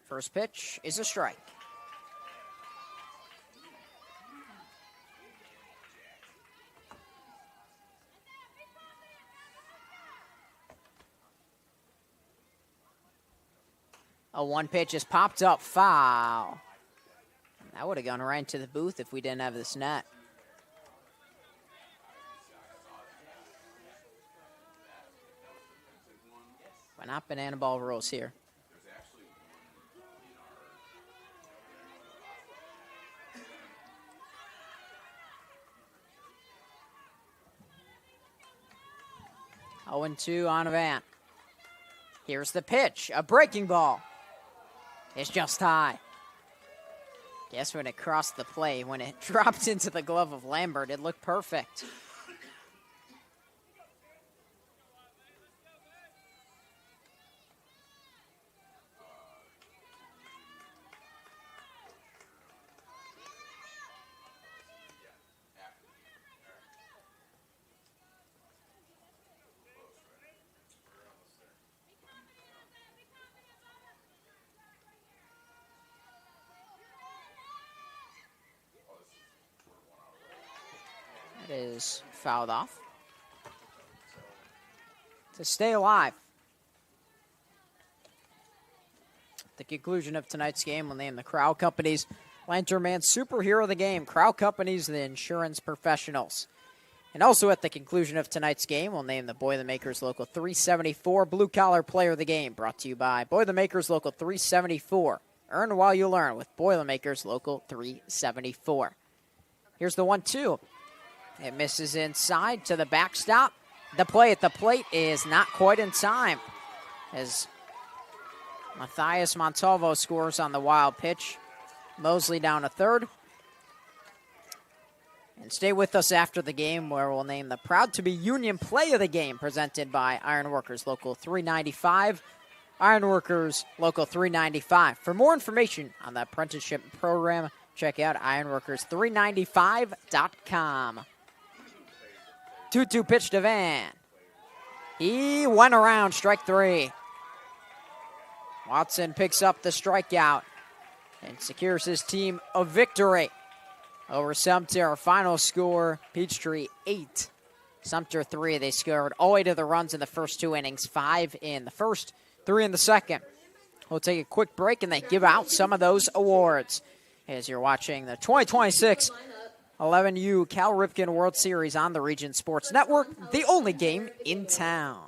[SPEAKER 2] First pitch is a strike. A 1 pitch is popped up, foul. That would have gone right into the booth if we didn't have this net. But not banana ball rules here. Oh, 0-2 on Van. Here's the pitch, a breaking ball. It's just high. Guess when it crossed the plate, when it dropped into the glove of Lambert, it looked perfect. That is fouled off. To stay alive. At the conclusion of tonight's game, we'll name the Crowd Companies Lantern Man Superhero of the Game. Crowd Companies, the insurance professionals. And also at the conclusion of tonight's game, we'll name the Boilermakers Local 374 Blue Collar Player of the Game. Brought to you by Boilermakers Local 374. Earn while you learn with Boilermakers Local 374. Here's the 1-2. It misses inside to the backstop. The play at the plate is not quite in time as Matthias Montalvo scores on the wild pitch. Mosley down to third. And stay with us after the game where we'll name the Proud to be Union Play of the Game presented by Ironworkers Local 395. Ironworkers Local 395. For more information on the apprenticeship program, check out ironworkers395.com. 2-2 pitch to Van. He went around, strike 3. Watson picks up the strikeout and secures his team a victory. over Sumter. Final score, Peachtree 8, Sumter 3. They scored all 8 of the runs in the first 2 innings, 5 in the first, 3 in the second. We'll take a quick break and then give out some of those awards as you're watching the 2026 11U Cal Ripken World Series on the Region Sports Network, the only game in town.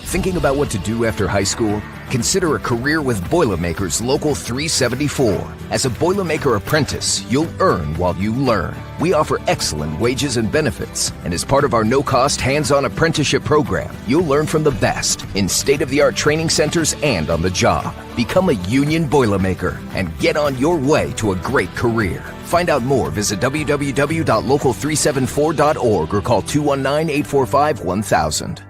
[SPEAKER 6] Thinking about what to do after high school? Consider a career with Boilermakers Local 374. As a Boilermaker apprentice, you'll earn while you learn. We offer excellent wages and benefits, and as part of our no-cost hands-on apprenticeship program, you'll learn from the best in state-of-the-art training centers and on the job. Become a union Boilermaker and get on your way to a great career. Find out more, visit www.local374.org or call 219-845-1000.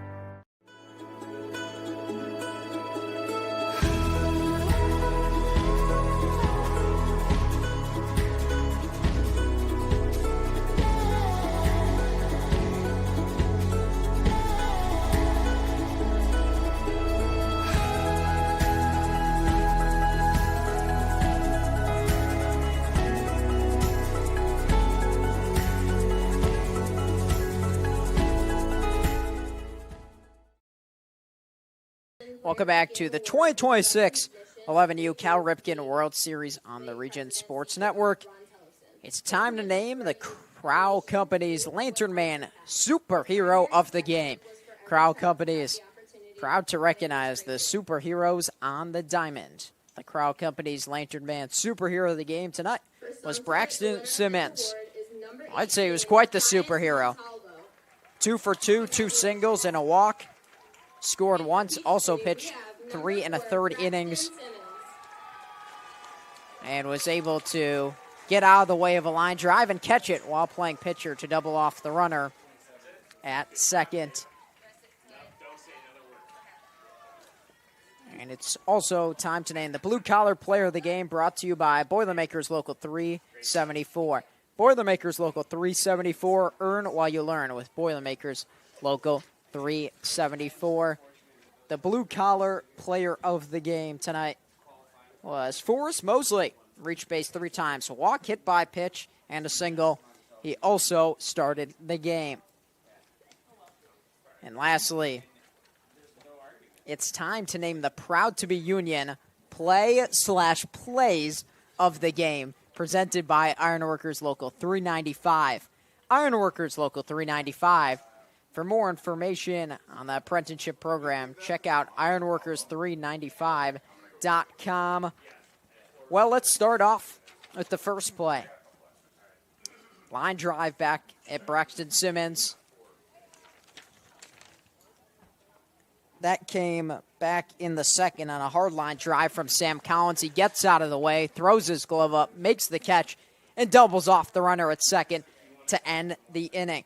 [SPEAKER 2] Welcome back to the 2026 11U Cal Ripken World Series on the Region Sports Network. It's time to name the Crow Company's Lantern Man Superhero of the Game. Crow Company is proud to recognize the superheroes on the diamond. The Crow Company's Lantern Man Superhero of the Game tonight was Braxton Simmons. I'd say he was quite the superhero. 2 for 2, 2 singles and a walk. Scored once, also pitched 3 1/3 innings, and was able to get out of the way of a line drive and catch it while playing pitcher to double off the runner at second. And it's also time to name the Blue Collar Player of the Game, brought to you by Boilermakers Local 374. Boilermakers Local 374, earn while you learn with Boilermakers Local 374. The Blue Collar Player of the Game tonight was Forrest Mosley. Reached base 3 times, walk, hit by pitch, and a single. He also started the game. And lastly, it's time to name the Proud to be Union play/plays of the game, presented by Ironworkers Local 395. Ironworkers Local 395. For more information on the apprenticeship program, check out ironworkers395.com. Well, let's start off with the first play. Line drive back at Braxton Simmons. That came back in the second on a hard line drive from Sam Collins. He gets out of the way, throws his glove up, makes the catch, and doubles off the runner at second to end the inning.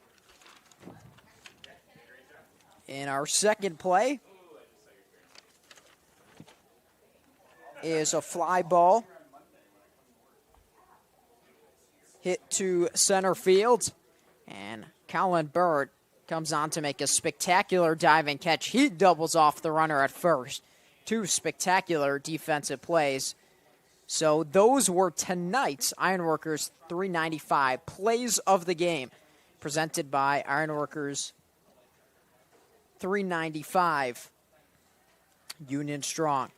[SPEAKER 2] In our second play is a fly ball hit to center field, and Colin Bird comes on to make a spectacular diving catch. He doubles off the runner at first. 2 spectacular defensive plays. So those were tonight's Ironworkers 395 plays of the game, presented by Ironworkers 395 Union Strong.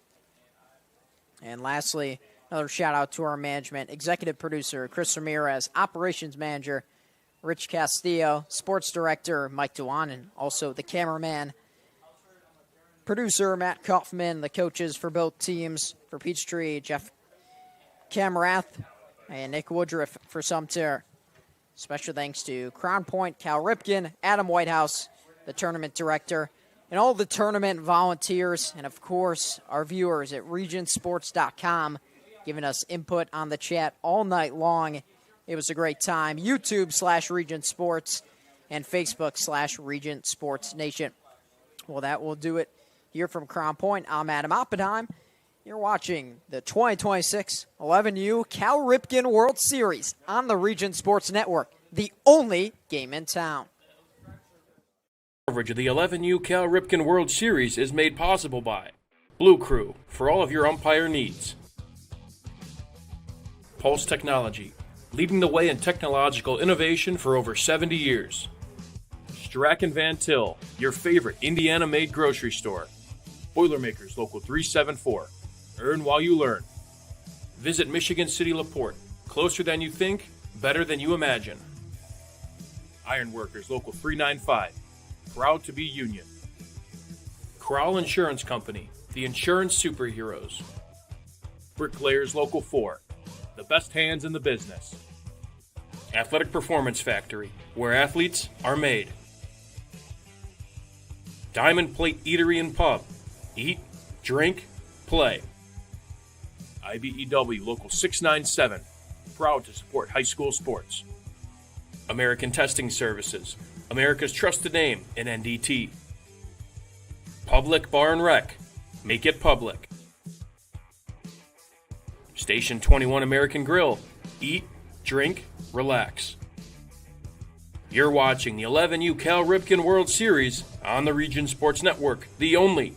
[SPEAKER 2] And lastly, another shout out to our management, executive producer Chris Ramirez, operations manager Rich Castillo, sports director Mike Dewan, and also the cameraman, producer Matt Kaufman, the coaches for both teams, for Peachtree, Jeff Camarath, and Nick Woodruff for Sumter. Special thanks to Crown Point, Cal Ripken, Adam Whitehouse, the tournament director, and all the tournament volunteers, and of course, our viewers at regionsports.com, giving us input on the chat all night long. It was a great time. YouTube/Region Sports and Facebook/Region Sports Nation. Well, that will do it here from Crown Point. I'm Adam Oppenheim. You're watching the 2026 11U Cal Ripken World Series on the Region Sports Network, the only game in town.
[SPEAKER 1] Coverage of the 11U Cal Ripken World Series is made possible by Blue Crew, for all of your umpire needs. Pulse Technology, leading the way in technological innovation for over 70 years. Strack & Van Til, your favorite Indiana-made grocery store. Boilermakers Local 374. Earn while you learn. Visit Michigan City LaPorte. Closer than you think, better than you imagine. Ironworkers Local 395. Proud to be union. Crowell Insurance Company, the insurance superheroes. Bricklayers Local 4. The best hands in the business. Athletic Performance Factory, where athletes are made. Diamond Plate Eatery and Pub. Eat, drink, play. IBEW Local 697. Proud to support high school sports. American Testing Services. America's trusted name in NDT. Public Bar and Rec. Make it public. Station 21 American Grill. Eat, drink, relax. You're watching the 11U Cal Ripken World Series on the Region Sports Network, the only